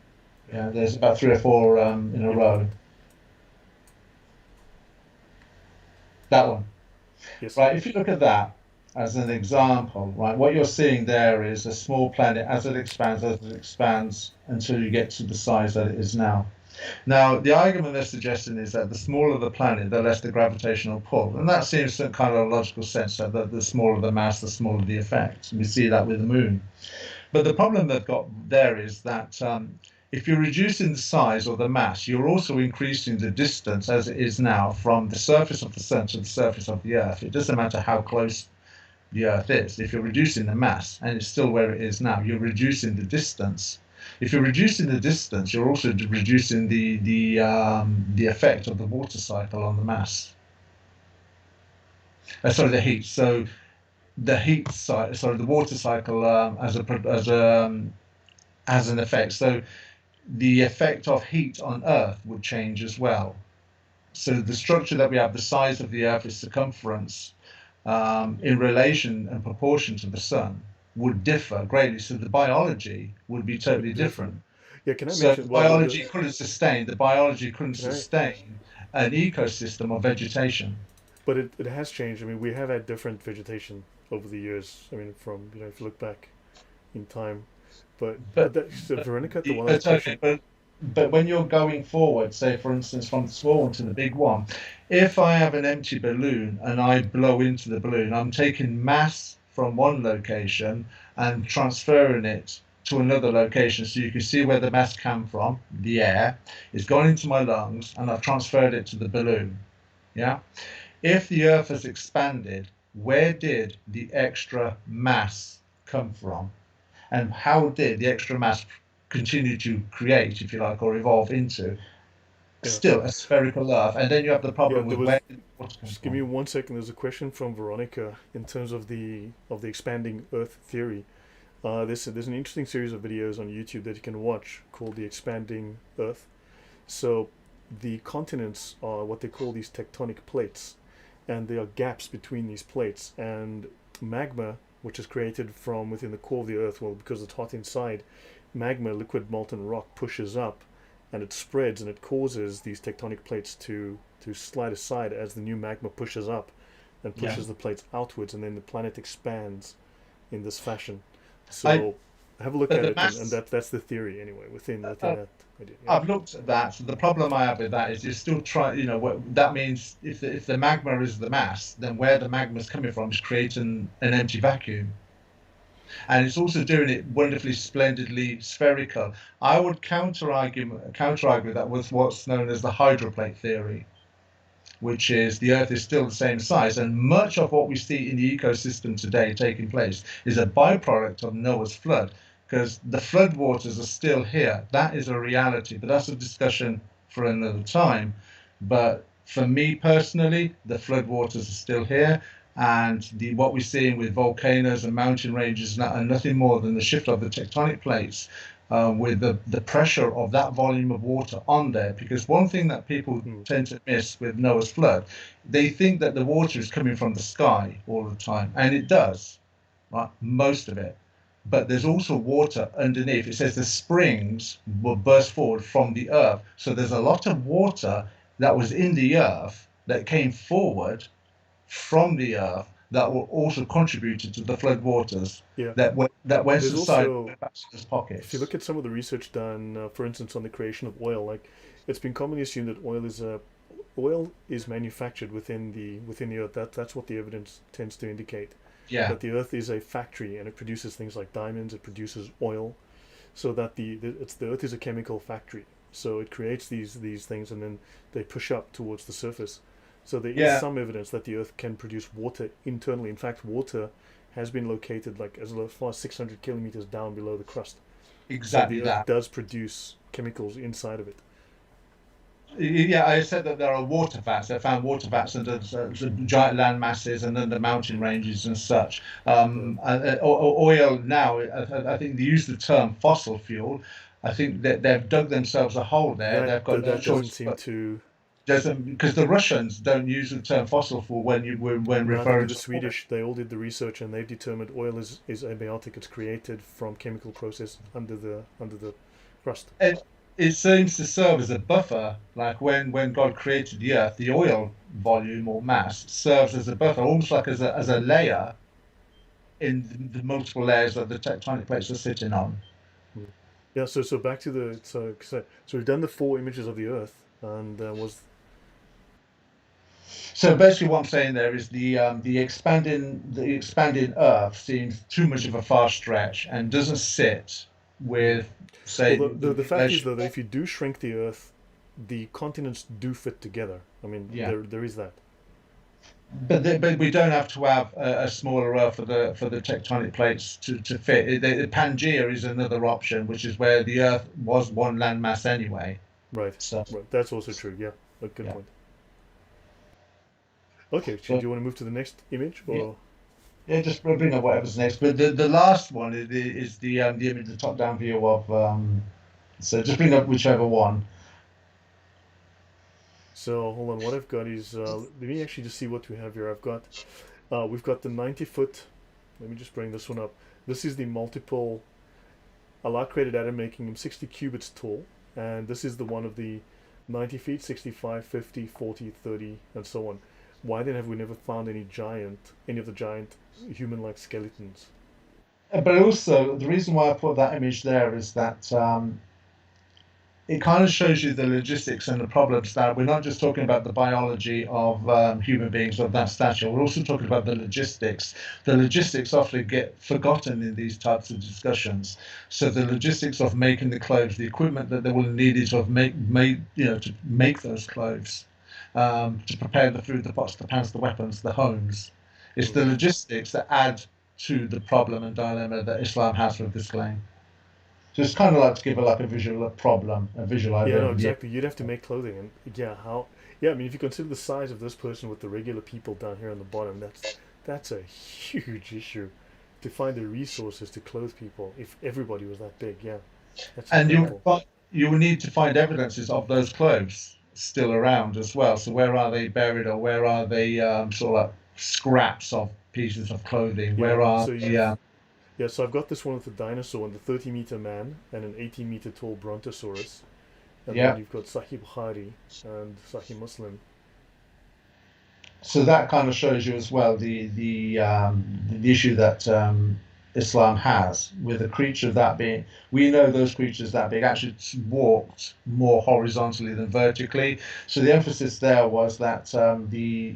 Yeah, there's about three or four in a Yep, got row. it. That one. Yes. Right, if you look at that as an example, right, what you're seeing there is a small planet as it expands until you get to the size that it is now. Now, the argument they're suggesting is that the smaller the planet, the less the gravitational pull. And that seems to kind of a logical sense that the smaller the mass, the smaller the effect. And we see that with the moon. But the problem they've got there is that if you're reducing the size or the mass, you're also increasing the distance as it is now from the surface of the sun to the surface of the earth. It doesn't matter how close the earth is. If you're reducing the mass and it's still where it is now, you're reducing the distance. If you're reducing the distance, you're also reducing the effect of the water cycle on the mass. Sorry, the heat. So the heat cycle, sorry, the water cycle has an effect. So the effect of heat on Earth would change as well. So the structure that we have, the size of the Earth's circumference in relation and proportion to the sun would differ greatly. So the biology would be Would totally be different. different. Yeah. Can I So mention? Well, the biology couldn't can I? sustain an ecosystem of vegetation. But it has changed. I mean, we have had different vegetation over the years. I mean, from if you look back in time. But But that, so Veronica, the one other but okay, question. but when you're going forward, say for instance from the small one to the big one, if I have an empty balloon and I blow into the balloon, I'm taking mass from one location and transferring it to another location. So you can see where the mass came from, the air, it's gone into my lungs, and I've transferred it to the balloon. Yeah. If the Earth has expanded, where did the extra mass come from? And how did the extra mass continue to create, if you like, or evolve into Yeah, still a spherical Earth? And then you have the yeah. problem There with was. where did water come Just give me from? 1 second. There's a question from Veronica in terms of the expanding Earth theory. There's an interesting series of videos on YouTube that you can watch called the expanding Earth. So the continents are what they call these tectonic plates, and there are gaps between these plates. And magma, which is created from within the core of the Earth, well, because it's hot inside, magma, liquid molten rock, pushes up, and it spreads, and it causes these tectonic plates to slide aside as the new magma pushes up, and Yeah. pushes the plates outwards, and then the planet expands in this fashion. I So have a look but at the it, and mass that's the theory anyway within uh, that idea. Yeah. I've looked at that. So the problem I have with that is you're still trying, that means if the magma is the mass, then where the magma is coming from is creating an empty vacuum. And it's also doing it wonderfully, splendidly spherical. I would counter argue that with what's known as the hydroplate theory, which is the Earth is still the same size, and much of what we see in the ecosystem today taking place is a byproduct of Noah's flood, because the flood waters are still here. That is a reality, but that's a discussion for another time. But for me personally, the flood waters are still here, and what we're seeing with volcanoes and mountain ranges are nothing more than the shift of the tectonic plates with the pressure of that volume of water on there. Because one thing that people Hmm. tend to miss with Noah's flood, they think that the water is coming from the sky all the time, and it does, right? Most of it. But there's also water underneath. It says the springs will burst forward from the earth. So there's a lot of water that was in the earth that came forward from the earth that were also contributed to the flood waters Yeah. that went There's inside also, those if you pockets. look at some of the research done, for instance, on the creation of oil, like it's been commonly assumed that oil is manufactured within the earth. That's what the evidence tends to indicate. Yeah, That the earth is a factory and it produces things like diamonds. It produces oil. So that the earth is a chemical factory. So it creates these things, and then they push up towards the surface. So there is yeah, some evidence that the earth can produce water internally. In fact, water has been located like as far as 600 kilometers down below the crust. So exactly the earth that. does produce chemicals inside of it. Yeah, I said that there are water vats. They found water vats under the giant land masses and then the mountain ranges and such. Yeah, Oil now, I think they use the term fossil fuel. I think that they've dug themselves a hole there. They've got no that doesn't choice seem but to. doesn't because the Russians don't use the term fossil fuel when No, I think referring the to oil. Swedish, they all did the research, and they've determined oil is abiotic. It's created from chemical process under the crust. It seems to serve as a buffer, like when God created the earth, the oil volume or mass serves as a buffer, almost like as a layer in the multiple layers that the tectonic plates are sitting on. Mm. Yeah, so back to so we've done the four images of the Earth, and was So basically, what I'm saying there is the expanding Earth seems too much of a far stretch and doesn't sit mm. with, Well, say, the the fact is though that relationship. if you do shrink the Earth, the continents do fit together. I mean, Yeah. there is that. But we don't have to have a smaller Earth for the tectonic plates to fit. The Pangea is another option, which is where the Earth was one landmass anyway. Right, So right. That's also true. Yeah, a good yeah. point. Okay, so do So you want to move to the next image, yeah, or yeah. Just bring up whatever's next. But the last one is the image, the top down view of. So just bring up whichever one. so? Hold on. What I've got is let me actually just see what we have here. We've got the 90 foot. Let me just bring this one up. This is the multiple. Allah created Adam, making him 60 cubits tall, and this is the one of the 90 feet, 65, 50, 40, 30, and so on. Why then have we never found any of the giant human-like skeletons? But also, the reason why I put that image there is that it kind of shows you the logistics and the problems that we're not just talking about the biology of human beings of that stature. We're also talking about the logistics. The logistics often get forgotten in these types of discussions. So the logistics of making the clothes, the equipment that they will need to have made, to make those clothes, to prepare the food, the pots, the pans, the weapons, the homes. It's the Hmm. logistics that add to the problem and dilemma that Islam has with this claim. So it's kind of like to give like a visual a problem, a visualize Yeah, no, over the. exactly. You'd have to make clothing, and yeah, how? Yeah, I mean, if you consider the size of this person with the regular people down here on the bottom, that's a huge issue to find the resources to clothe people. If everybody was that big, yeah, that's And incredible. you will need to find evidences of those clothes still around as well. So where are they buried, or where are they sort of like scraps of pieces of clothing? Yeah, Where are so the yeah, so I've got this one with the dinosaur and the 30-meter man and an 18-meter tall brontosaurus, and then yeah? you've got Sahih Bukhari and Sahih Muslim. So that kind of shows you as well the issue that Islam has with a creature that being. We know those creatures that big actually walked more horizontally than vertically. So the emphasis there was that the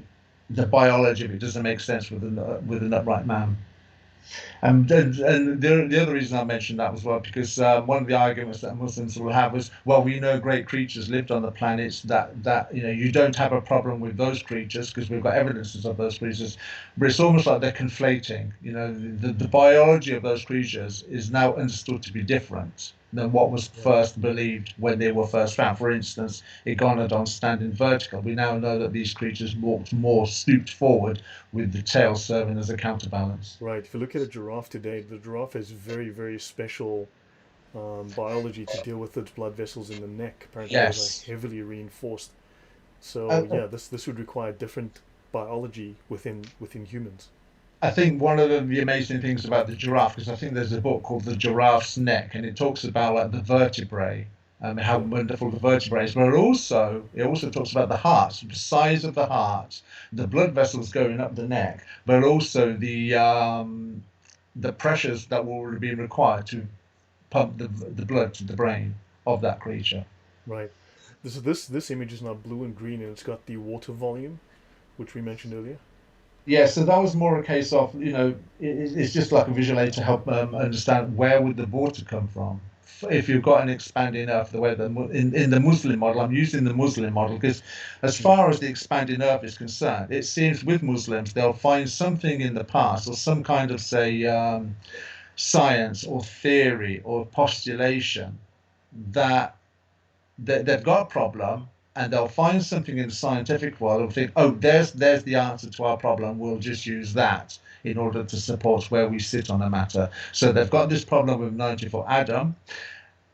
biology of it doesn't make sense with an upright man. And the other reason I mentioned that was well because one of the arguments that Muslims will have is, well, we know great creatures lived on the planets that you don't have a problem with those creatures because we've got evidences of those creatures, but it's almost like they're conflating. The biology of those creatures is now understood to be different than what was Yeah, first believed when they were first found. For instance, iguanodon standing vertical. We now know that these creatures walked more stooped forward with the tail serving as a counterbalance. right. If you look at a giraffe today, the giraffe has very, very special biology to deal with its blood vessels in the neck. Apparently, those are Yes. heavily reinforced. So I, yeah, this would require different biology within humans. I think one of the amazing things about the giraffe, because I think there's a book called The Giraffe's Neck, and it talks about like the vertebrae, how Yeah, wonderful the vertebrae is, but it also talks about the heart, the size of the heart, the blood vessels going up the neck, but also the pressures that will be required to pump the blood to the brain of that creature. right. This image is now blue and green, and it's got the water volume, which we mentioned earlier. Yeah, so that was more a case of, it's just like a visual aid to help understand where would the water come from. If you've got an expanding earth, the way in the Muslim model, I'm using the Muslim model because as Hmm. far as the expanding earth is concerned, it seems with Muslims they'll find something in the past or some kind of say science or theory or postulation that they've got a problem and they'll find something in the scientific world and think, oh, there's the answer to our problem. We'll just use that in order to support where we sit on the matter. So they've got this problem with 94 Adam.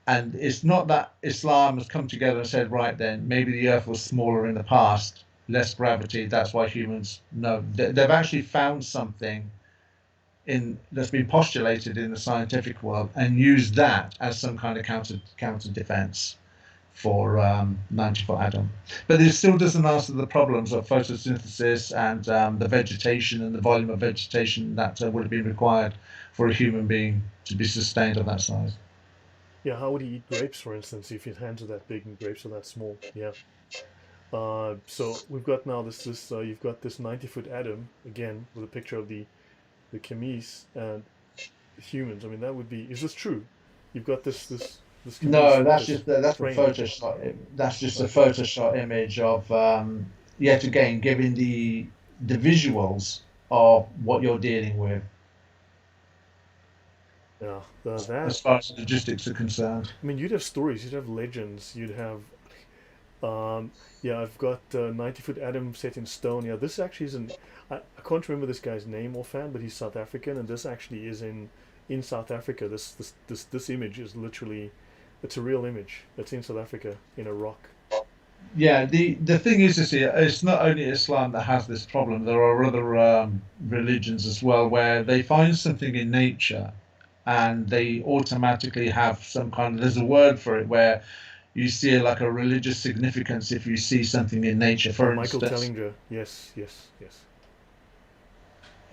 And it's not that Islam has come together and said, right then, maybe the earth was smaller in the past, less gravity. That's why humans know. They've actually found something in that's been postulated in the scientific world and used that as some kind of counter defense for 94 Adam. But it still doesn't answer the problems of photosynthesis and the vegetation and the volume of vegetation that would have been required for a human being to be sustained of that size. Yeah, how would he eat grapes, for instance, if his hands are that big and grapes are that small? Yeah. So we've got now this you've got this 90-foot Adam again with a picture of the chemise and humans. I mean, that would be. Is this true? You've got this chemise No, with that's this just that's a frame. Photoshop. That's just a Okay. Photoshop image of yet again giving the visuals of what you're dealing with Yeah. That. as far as logistics are concerned. I mean, you'd have stories. You'd have legends. You'd have. Um, yeah, I've got 90-foot Adam set in stone. Yeah, this actually isn't. I can't remember this guy's name offhand, but he's South African, and this actually is in South Africa. This image is literally, it's a real image. It's in South Africa in a rock. Yeah, the thing is, it's not only Islam that has this problem. There are other religions as well where they find something in nature, and they automatically have some kind of. There's a word for it where you see like a religious significance if you see something in nature. For Michael instance, Tellinger. Yes, yes, yes.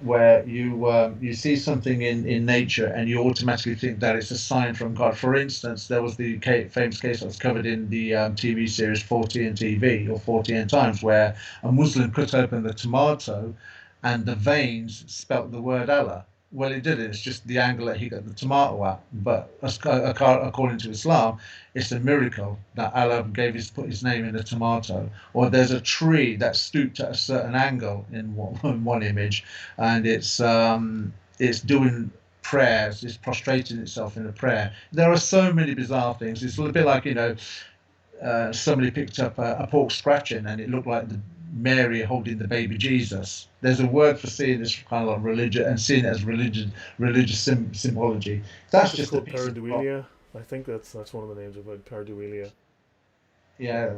where you see something in nature and you automatically think that it's a sign from God. For instance, there was the famous case that was covered in the TV series 14 TV or 14 Times, where a Muslim cut open the tomato and the veins spelt the word Allah. Well, it did. It's just the angle that he got the tomato at. But according to Islam, it's a miracle that Allah put his name in the tomato. Or there's a tree that stooped at a certain angle in one image, and it's doing prayers. It's prostrating itself in a prayer. There are so many bizarre things. It's a little bit like somebody picked up a pork scratching and it looked like Mary holding the baby Jesus. There's a word for seeing this kind of like religion and seeing it as religious symbology. I think That's it's just a called piece of rock. pareidolia. I think that's one of the names of it, pareidolia. Yeah.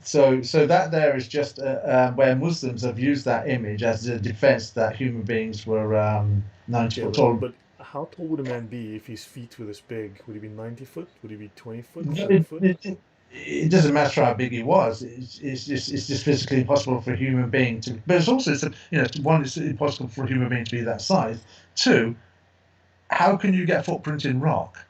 So that there is just where Muslims have used that image as a defense that human beings were 90 Yeah, foot tall. but how tall would a man be if his feet were this big? Would he be 90 foot? Would he be 20 foot? No, 30 foot? it doesn't matter how big he was. It's just physically impossible for a human being to. But one, it's impossible for a human being to be that size. Two, how can you get a footprint in rock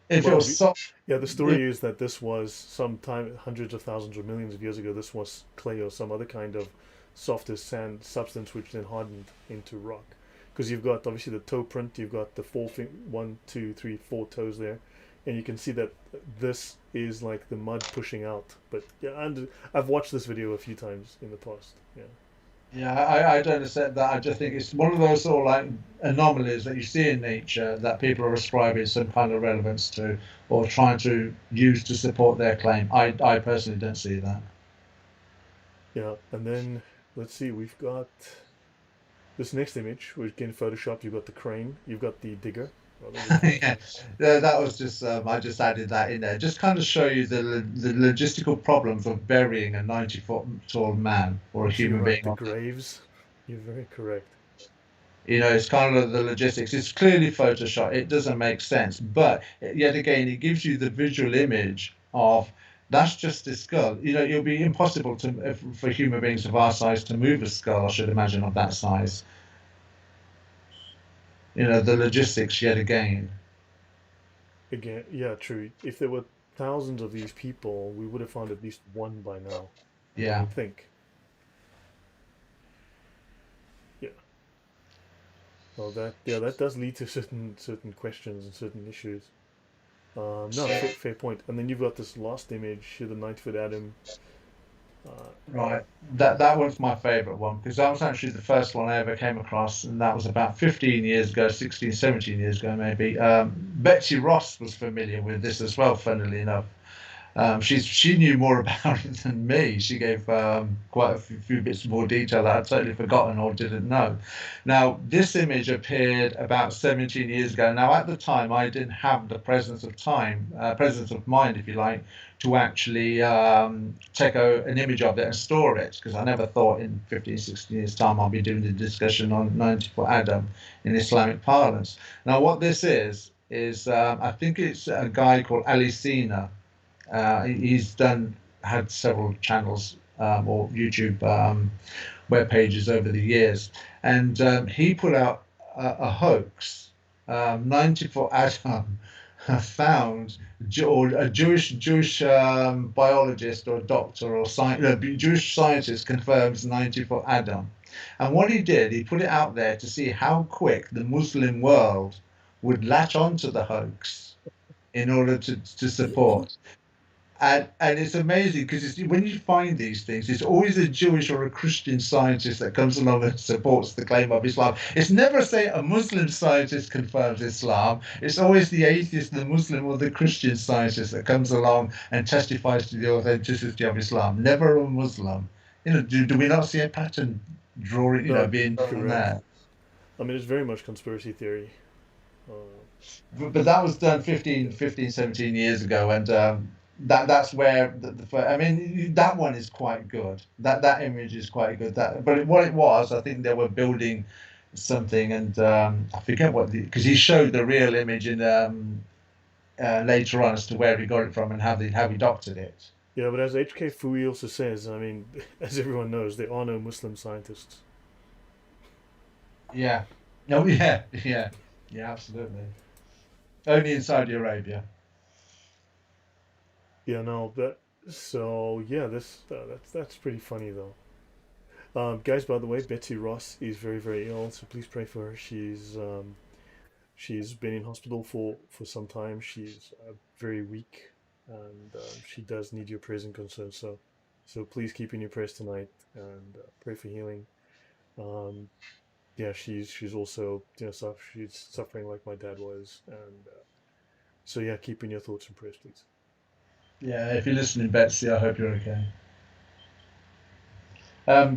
if it Well, was soft? yeah, the If, story is that this was some time, hundreds of thousands or millions of years ago, this was clay or some other kind of softer sand substance which then hardened into rock. Because you've got obviously the toe print, you've got the one, two, three, four toes there, and you can see that this is like the mud pushing out. But yeah, and I've watched this video a few times in the past. Yeah, yeah, I don't accept that. I just think it's one of those sort of like anomalies that you see in nature that people are ascribing some kind of relevance to or trying to use to support their claim. I personally don't see that. yeah, and then let's see, we've got this next image, which again photoshopped. You've got the crane, you've got the digger, rather the Yeah, tractor. that was just I just added that in there, just kind of show you the logistical problems of burying a 90-foot tall man or a Actually, you're human right. being. The graves. You're very correct. It's kind of the logistics. It's clearly Photoshop. It doesn't make sense, but yet again, it gives you the visual image of that's just a skull. It'll be impossible for human beings of our size to move a skull. I should imagine of that size. The logistics yet again. Again, yeah, true. If there were thousands of these people, we would have found at least one by now. I Yeah. would think. Yeah. Well, that does lead to certain questions and certain issues. No, fair point. And then you've got this last image here, the 90-foot Adam. Uh, Right. That one's my favorite one because that was actually the first one I ever came across, and that was about 15 years ago, 16, 17 years ago, maybe. Betsy Ross was familiar with this as well, funnily enough. She knew more about it than me. She gave quite a few bits more detail that I'd totally forgotten or didn't know. Now, this image appeared about 17 years ago. Now, at the time, I didn't have the presence of mind, if you like, to actually take an image of it and store it, because I never thought in 15, 16 years' time I'll be doing the discussion on 90-foot Adam in Islamic parlance. Now, what this is I think it's a guy called Ali Sina. He's had several channels or YouTube web pages over the years, and he put out a hoax. 90-foot Adam found, or a Jewish biologist or doctor or Jewish scientist confirms 90-foot Adam, and what he did, he put it out there to see how quick the Muslim world would latch onto the hoax in order to support. And it's amazing because when you find these things, it's always a Jewish or a Christian scientist that comes along and supports the claim of Islam. It's never say a Muslim scientist confirms Islam. It's always the atheist, the Muslim, or the Christian scientist that comes along and testifies to the authenticity of Islam. Never a Muslim. Do we not see a pattern drawing, no, being done correct. there? I mean, it's very much conspiracy theory. Uh, But that was done 17 years ago, and that's where I mean, that one is quite good. That image is quite good. What it was, I think they were building something, and I forget what because he showed the real image in later on as to where he got it from and how he doctored it. yeah, but as HK Fui also says, I mean, as everyone knows, there are no Muslim scientists. Yeah. Oh, yeah, yeah, yeah, absolutely. Only in Saudi Arabia. Yeah, no, but so yeah, this that's pretty funny though. Guys, by the way, Betsy Ross is very very ill, so please pray for her. She's been in hospital for some time. She's very weak, and she does need your prayers and concerns. So please keep in your prayers tonight and pray for healing. Um, yeah, she's also she's suffering like my dad was, and so yeah, keep in your thoughts and prayers, please. Yeah, if you're listening, Betsy, I hope you're okay.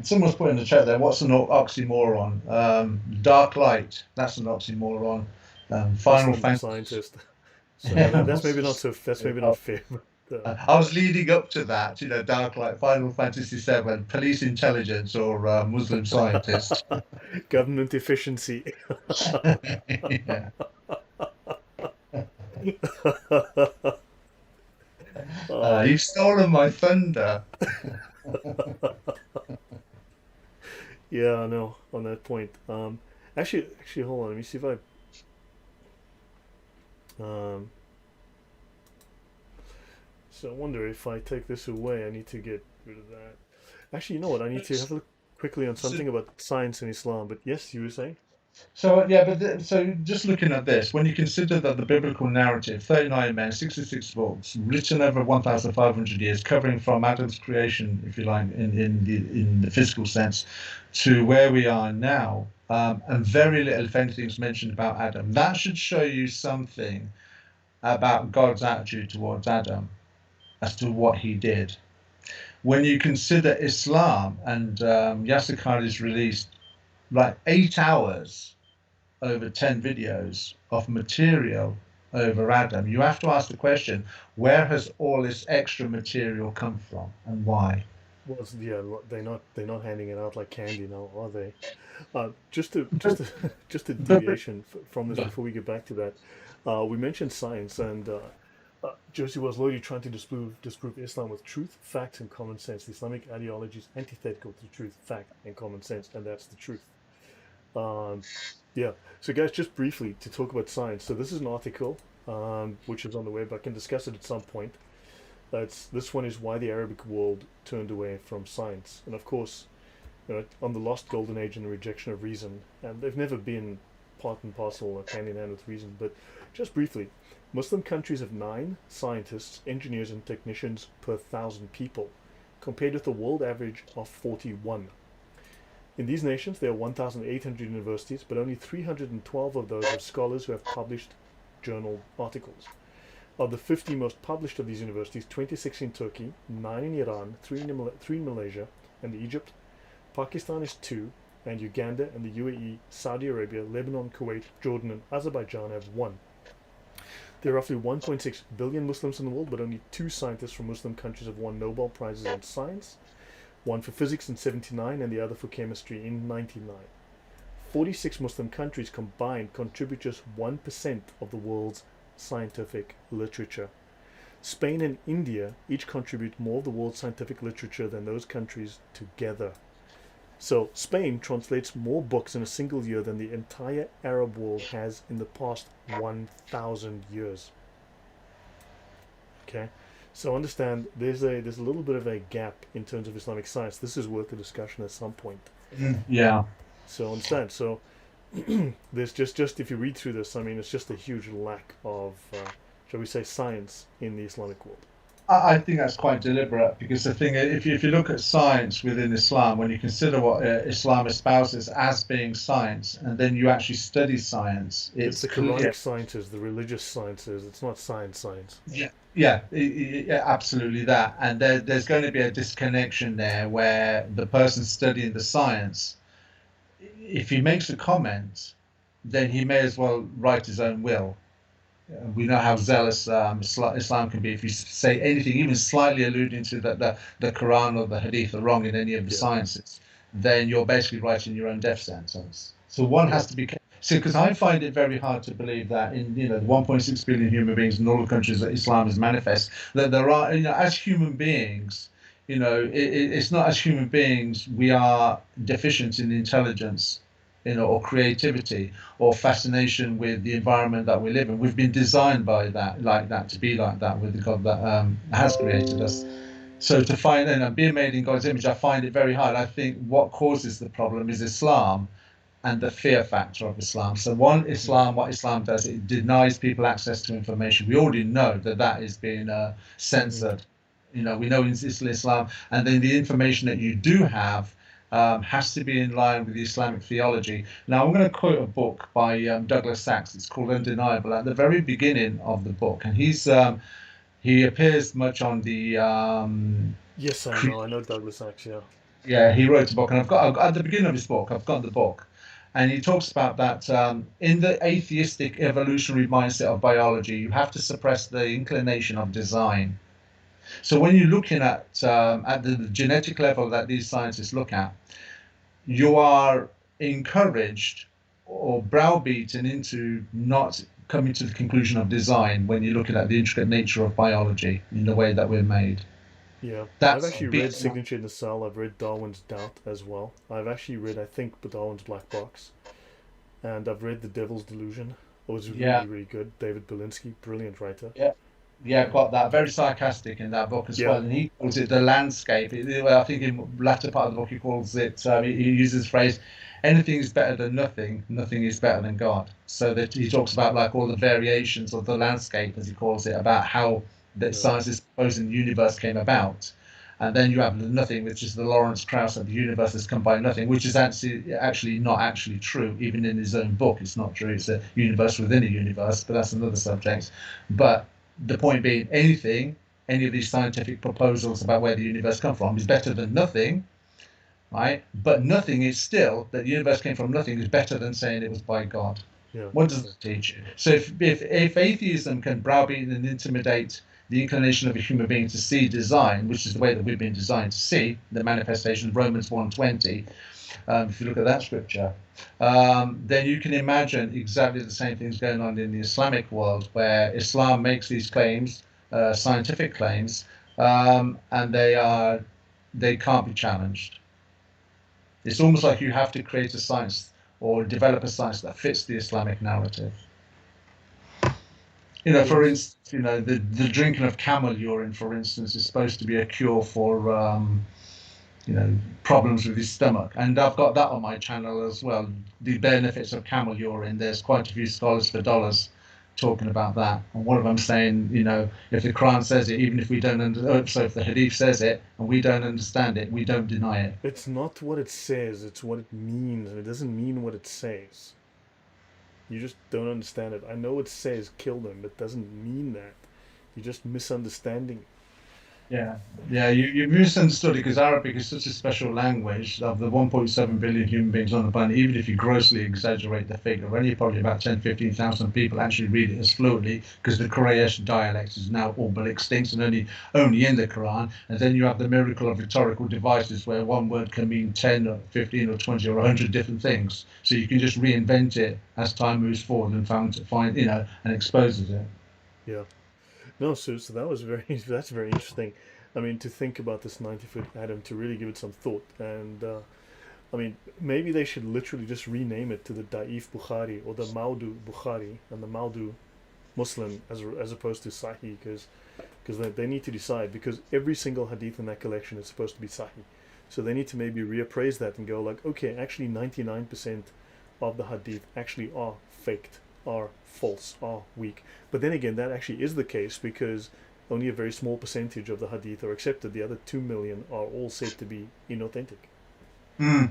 Someone's put in the chat there, what's an oxymoron? Dark light, that's an oxymoron. Final Muslim Fantasy. scientist. So yeah, that's maybe not What's so. That's the- maybe not fair. But, I was leading up to that, Dark light, Final Fantasy VII, police intelligence, or Muslim scientist. government efficiency. Yeah. um, You've stolen my thunder. yeah, I know. On that point, actually, hold on. Let me see if I. Um, so I wonder if I take this away, I need to get rid of that. Actually, you know what? I need to have a look quickly on So, something about science in Islam. But yes, you were saying. So yeah, so just looking at this, when you consider that the biblical narrative, 39 men, 66 books, written over 1,500 years, covering from Adam's creation, if you like, in the physical sense, to where we are now, and very little, if anything, is mentioned about Adam. That should show you something about God's attitude towards Adam as to what he did. When you consider Islam, and Yasser Qadhi's released like 8 hours over 10 videos of material over Adam, you have to ask the question, where has all this extra material come from and why? Well, yeah, they're not handing it out like candy now, are they? Just a deviation from this before we get back to that. We mentioned science, and Josie was Lloyd trying to disprove Islam with truth, facts, and common sense. The Islamic ideology is antithetical to truth, fact, and common sense, and that's the truth. Um, yeah. So, guys, just briefly to talk about science. So, this is an article which is on the web. I can discuss it at some point. This one is why the Arabic world turned away from science, and of course, on the lost golden age and the rejection of reason, and they've never been part and parcel or hand in hand with reason. But just briefly, Muslim countries have 9 scientists, engineers, and technicians per 1,000 people, compared with the world average of 41. In these nations, there are 1,800 universities, but only 312 of those have scholars who have published journal articles. Of the 50 most published of these universities, 26 in Turkey, 9 in Iran, 3 in Malaysia and Egypt. Pakistan is 2, and Uganda and the UAE, Saudi Arabia, Lebanon, Kuwait, Jordan, and Azerbaijan have 1. There are roughly 1.6 billion Muslims in the world, but only 2 scientists from Muslim countries have won Nobel Prizes in science, one for physics in 79 and the other for chemistry in 99. 46 Muslim countries combined contribute just 1% of the world's scientific literature. Spain and India each contribute more of the world's scientific literature than those countries together. So, Spain translates more books in a single year than the entire Arab world has in the past 1,000 years. Okay? So, understand there's a little bit of a gap in terms of Islamic science. This is worth a discussion at some point. Yeah. So, understand. So, there's just if you read through this, I mean, it's just a huge lack of, shall we say, science in the Islamic world. I think that's quite deliberate because the thing, if you look at science within Islam, when you consider what Islam espouses as being science, and then you actually study science, It's it's the clear. Quranic sciences, the religious sciences. It's not science. Yeah, yeah, yeah, absolutely that. And there's going to be a disconnection there where the person studying the science, if he makes a comment, then he may as well write his own will. We know how zealous Islam can be. If you say anything, even slightly alluding to that the Quran or the Hadith are wrong in any of the Yeah, sciences, then you're basically writing your own death sentence. So one yeah. has to be. So, because I find it very hard to believe that in the 1.6 billion human beings in all the countries that Islam is manifest, that there are as human beings, it's not as human beings we are deficient in intelligence or creativity or fascination with the environment that we live in. We've been designed by that, like that, to be like that with the God that has created us. So to find and being made in God's image, I find it very hard. I think what causes the problem is Islam and the fear factor of Islam. So one, Mm. Islam, what Islam does, it denies people access to information. We already know that that is being Mm. censored. We know in Islam, and then the information that you do have has to be in line with the Islamic theology. Now, I'm going to quote a book by Douglas Sachs. It's called Undeniable. At the very beginning of the book, and he appears much on the Yes, I know. I know Douglas Axe. Yeah. yeah, he wrote a book, and I've got at the beginning of his book, I've got the book, and he talks about that in the atheistic evolutionary mindset of biology, you have to suppress the inclination of design. So when you're looking at the genetic level that these scientists look at, you are encouraged or browbeaten into not coming to the conclusion of design when you're looking at the intricate nature of biology in the way that we're made. Yeah. I've That's actually read beaten. Signature in the Cell. I've read Darwin's Doubt as well. I've actually read, I think, Darwin's Black Box. And I've read The Devil's Delusion. It was Yeah, really, really good. David Belinsky, brilliant writer. yeah. Yeah, got that. Very sarcastic in that book as Yeah. well, and he calls it the landscape. I think in the latter part of the book he calls it. He uses the phrase, "Anything is better than nothing. Nothing is better than God." So that he talks about like all the variations of the landscape, as he calls it, about how the Yeah. science is proposing the universe came about, and then you have the nothing, which is the Lawrence Krauss that the universe has come by nothing, which is actually not actually true. Even in his own book, it's not true. It's a universe within a universe, but that's another subject. But the point being, any of these scientific proposals about where the universe come from is better than nothing, right? But nothing is still that the universe came from nothing is better than saying it was by God. Yeah. What does it teach you? So if atheism can browbeat and intimidate the inclination of a human being to see design, which is the way that we've been designed to see, the manifestation of Romans 1:20, if you look at that scripture, then you can imagine exactly the same things going on in the Islamic world, where Islam makes these claims, scientific claims, and they can't be challenged. It's almost like you have to create a science or develop a science that fits the Islamic narrative. For Yes. instance, the drinking of camel urine, for instance, is supposed to be a cure for problems with his stomach. And I've got that on my channel as well. The benefits of camel urine. There's quite a few scholars for dollars talking about that. And one of them saying, if the Quran says it, even if we don't so if the Hadith says it and we don't understand it, we don't deny it. It's not what it says, it's what it means. And it doesn't mean what it says. You just don't understand it. I know it says kill them, but it doesn't mean that. You're just misunderstanding. Yeah, yeah, you misunderstood it because Arabic is such a special language. Of the 1.7 billion human beings on the planet, even if you grossly exaggerate the figure, only probably about 10, 15,000 people actually read it as fluently because the Quraysh dialect is now all but extinct and only in the Quran. And then you have the miracle of rhetorical devices where one word can mean 10 or 15 or 20 or 100 different things. So you can just reinvent it as time moves forward and and exposes it. Yeah. No, so that was very that's very interesting. I mean, to think about this 90-foot atom, to really give it some thought, and I mean, maybe they should literally just rename it to the Da'if Bukhari or the Maudu Bukhari and the Maudu Muslim as opposed to Sahih, because they need to decide, because every single hadith in that collection is supposed to be Sahih, so they need to maybe reappraise that and go like, okay, actually 99% of the hadith actually are faked, are false, are weak. But then again, that actually is the case because only a very small percentage of the hadith are accepted. The other 2 million are all said to be inauthentic. Mm.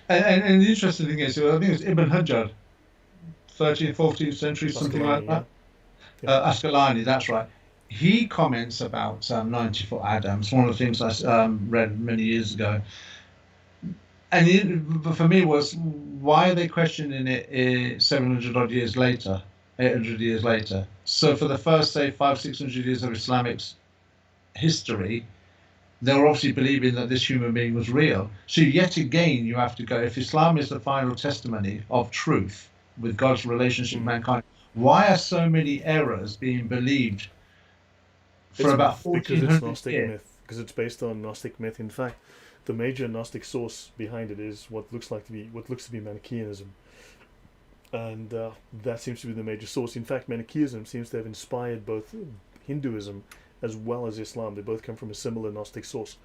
And the interesting thing is, I think it's Ibn Hajar, 13th, 14th century, something like Askalani, yeah? that. Yeah. Ascalani, that's right. He comments about 90-foot Adams, one of the things I read many years ago. And but for me was, why are they questioning it 700 odd years later, 800 years later? So for the first, say, 600 years of Islamic history, they were obviously believing that this human being was real. So yet again, you have to go, if Islam is the final testimony of truth with God's relationship with Mm. mankind, why are so many errors being believed for It's about myth because it's 1400 Gnostic years? myth, because it's based on Gnostic myth. In fact, the major Gnostic source behind it is what looks to be Manichaeism, and that seems to be the major source. In fact, Manichaeism seems to have inspired both Hinduism as well as Islam. They both come from a similar Gnostic source.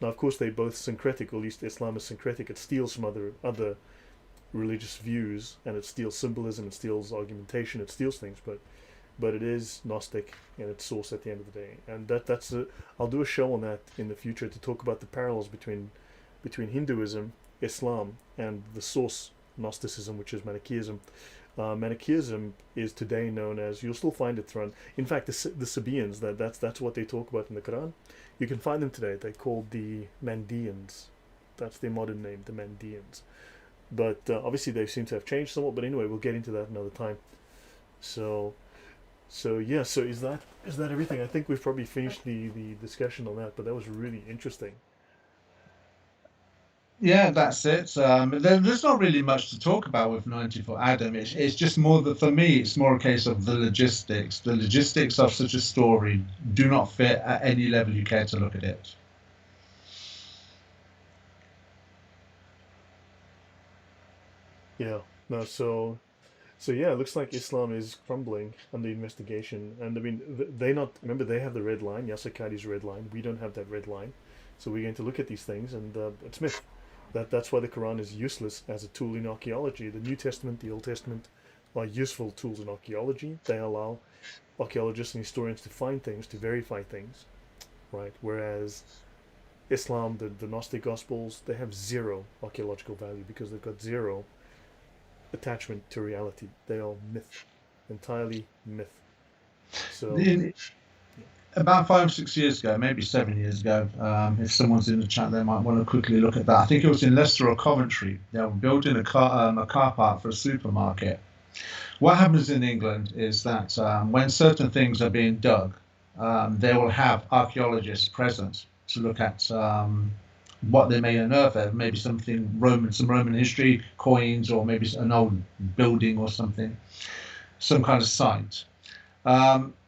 Now, of course, they're both syncretic, or at least Islam is syncretic. It steals from other religious views, and it steals symbolism, it steals argumentation, it steals things, but it is Gnostic in its source at the end of the day. And I'll do a show on that in the future to talk about the parallels between Hinduism, Islam, and the source Gnosticism, which is Manichaeism. Manichaeism is today known as, you'll still find it thrown. In fact, the Sabaeans, that's what they talk about in the Quran. You can find them today. They're called the Mandeans. That's their modern name, the Mandeans. But obviously they seem to have changed somewhat. But anyway, we'll get into that another time. So yeah. So is that everything? I think we've probably finished the discussion on that. But that was really interesting. Yeah, that's it. There's not really much to talk about with 90 for Adam. It's just more that for me, it's more a case of the logistics. The logistics of such a story do not fit at any level you care to look at it. Yeah. No. So yeah, it looks like Islam is crumbling under investigation. And I mean, they not remember they have the red line, Yasakadi's red line. We don't have that red line. So we're going to look at these things, and it's myth. That's why the Quran is useless as a tool in archaeology. The New Testament, the Old Testament, are useful tools in archaeology. They allow archaeologists and historians to find things, to verify things, right? Whereas Islam, the Gnostic Gospels, they have zero archaeological value because they've got zero attachment to reality. They are myth, entirely myth. So, In, about 5 or 6 years ago, maybe 7 years ago, if someone's in the chat, they might want to quickly look at that. I think it was in Leicester or Coventry. They were building a car park for a supermarket. What happens in England is that when certain things are being dug, they will have archaeologists present to look at what they may unearth there. Maybe something Roman, some Roman history, coins, or maybe an old building or something, some kind of site.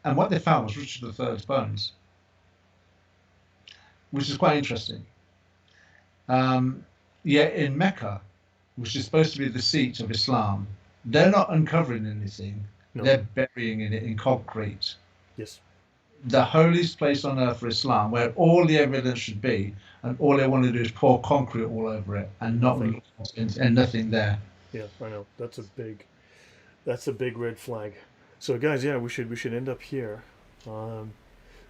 And what they found was Richard III's bones, which is quite interesting. Yet in Mecca, which is supposed to be the seat of Islam, they're not uncovering anything. no, They're burying it in concrete. yes, The holiest place on earth for Islam, where all the evidence should be, and all they want to do is pour concrete all over it and not nothing. and nothing there. Yeah, I know. That's a big red flag. So guys, yeah, we should end up here. Um,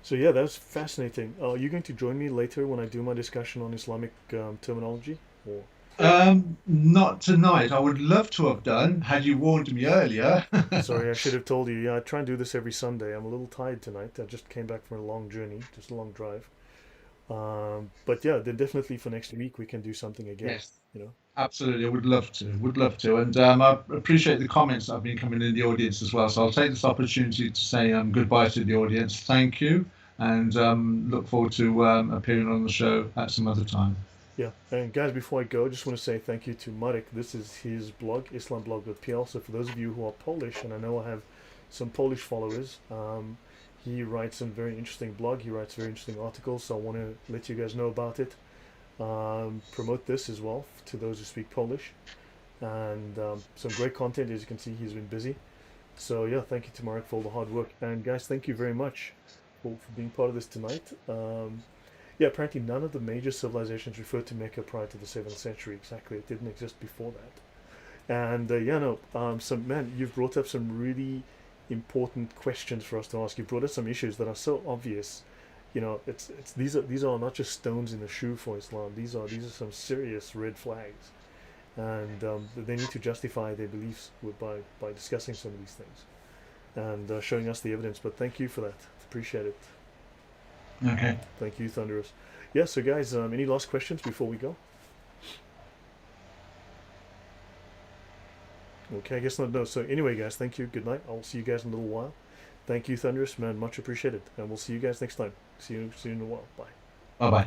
so yeah, that was fascinating. Are you going to join me later when I do my discussion on Islamic terminology? Or Not tonight. I would love to have done had you warned me earlier. sorry, I should have told you. Yeah, I try and do this every Sunday. I'm a little tired tonight. I just came back from a long journey, just a long drive. But yeah, then definitely for next week we can do something again. Yes. You know. Absolutely, I would love to. Would love to, and I appreciate the comments that have been coming in the audience as well. So I'll take this opportunity to say goodbye to the audience. Thank you, and look forward to appearing on the show at some other time. Yeah, and guys, before I go, I just want to say thank you to Marek. This is his blog, islamblog.pl. So for those of you who are Polish, and I know I have some Polish followers, he writes some very interesting blog. He writes very interesting articles, so I want to let you guys know about it. Promote this as well to those who speak Polish, and some great content. As you can see, he's been busy. So yeah, thank you to Marek for all the hard work, and guys, thank you very much for being part of this tonight. Yeah, apparently none of the major civilizations referred to Mecca prior to the 7th century. Exactly, it didn't exist before that. And yeah, no, some man, you've brought up some really important questions for us to ask. You brought up some issues that are so obvious. You know, it's these are not just stones in the shoe for Islam. These are some serious red flags, and they need to justify their beliefs by discussing some of these things and showing us the evidence. But thank you for that. Appreciate it. Okay. Thank you, Thunderous. Yeah. So, guys, any last questions before we go? Okay, I guess not. No. So, anyway, guys, thank you. Good night. I'll see you guys in a little while. Thank you, Thunderous, man. Much appreciated. And we'll see you guys next time. See you in a while. Bye. Bye bye.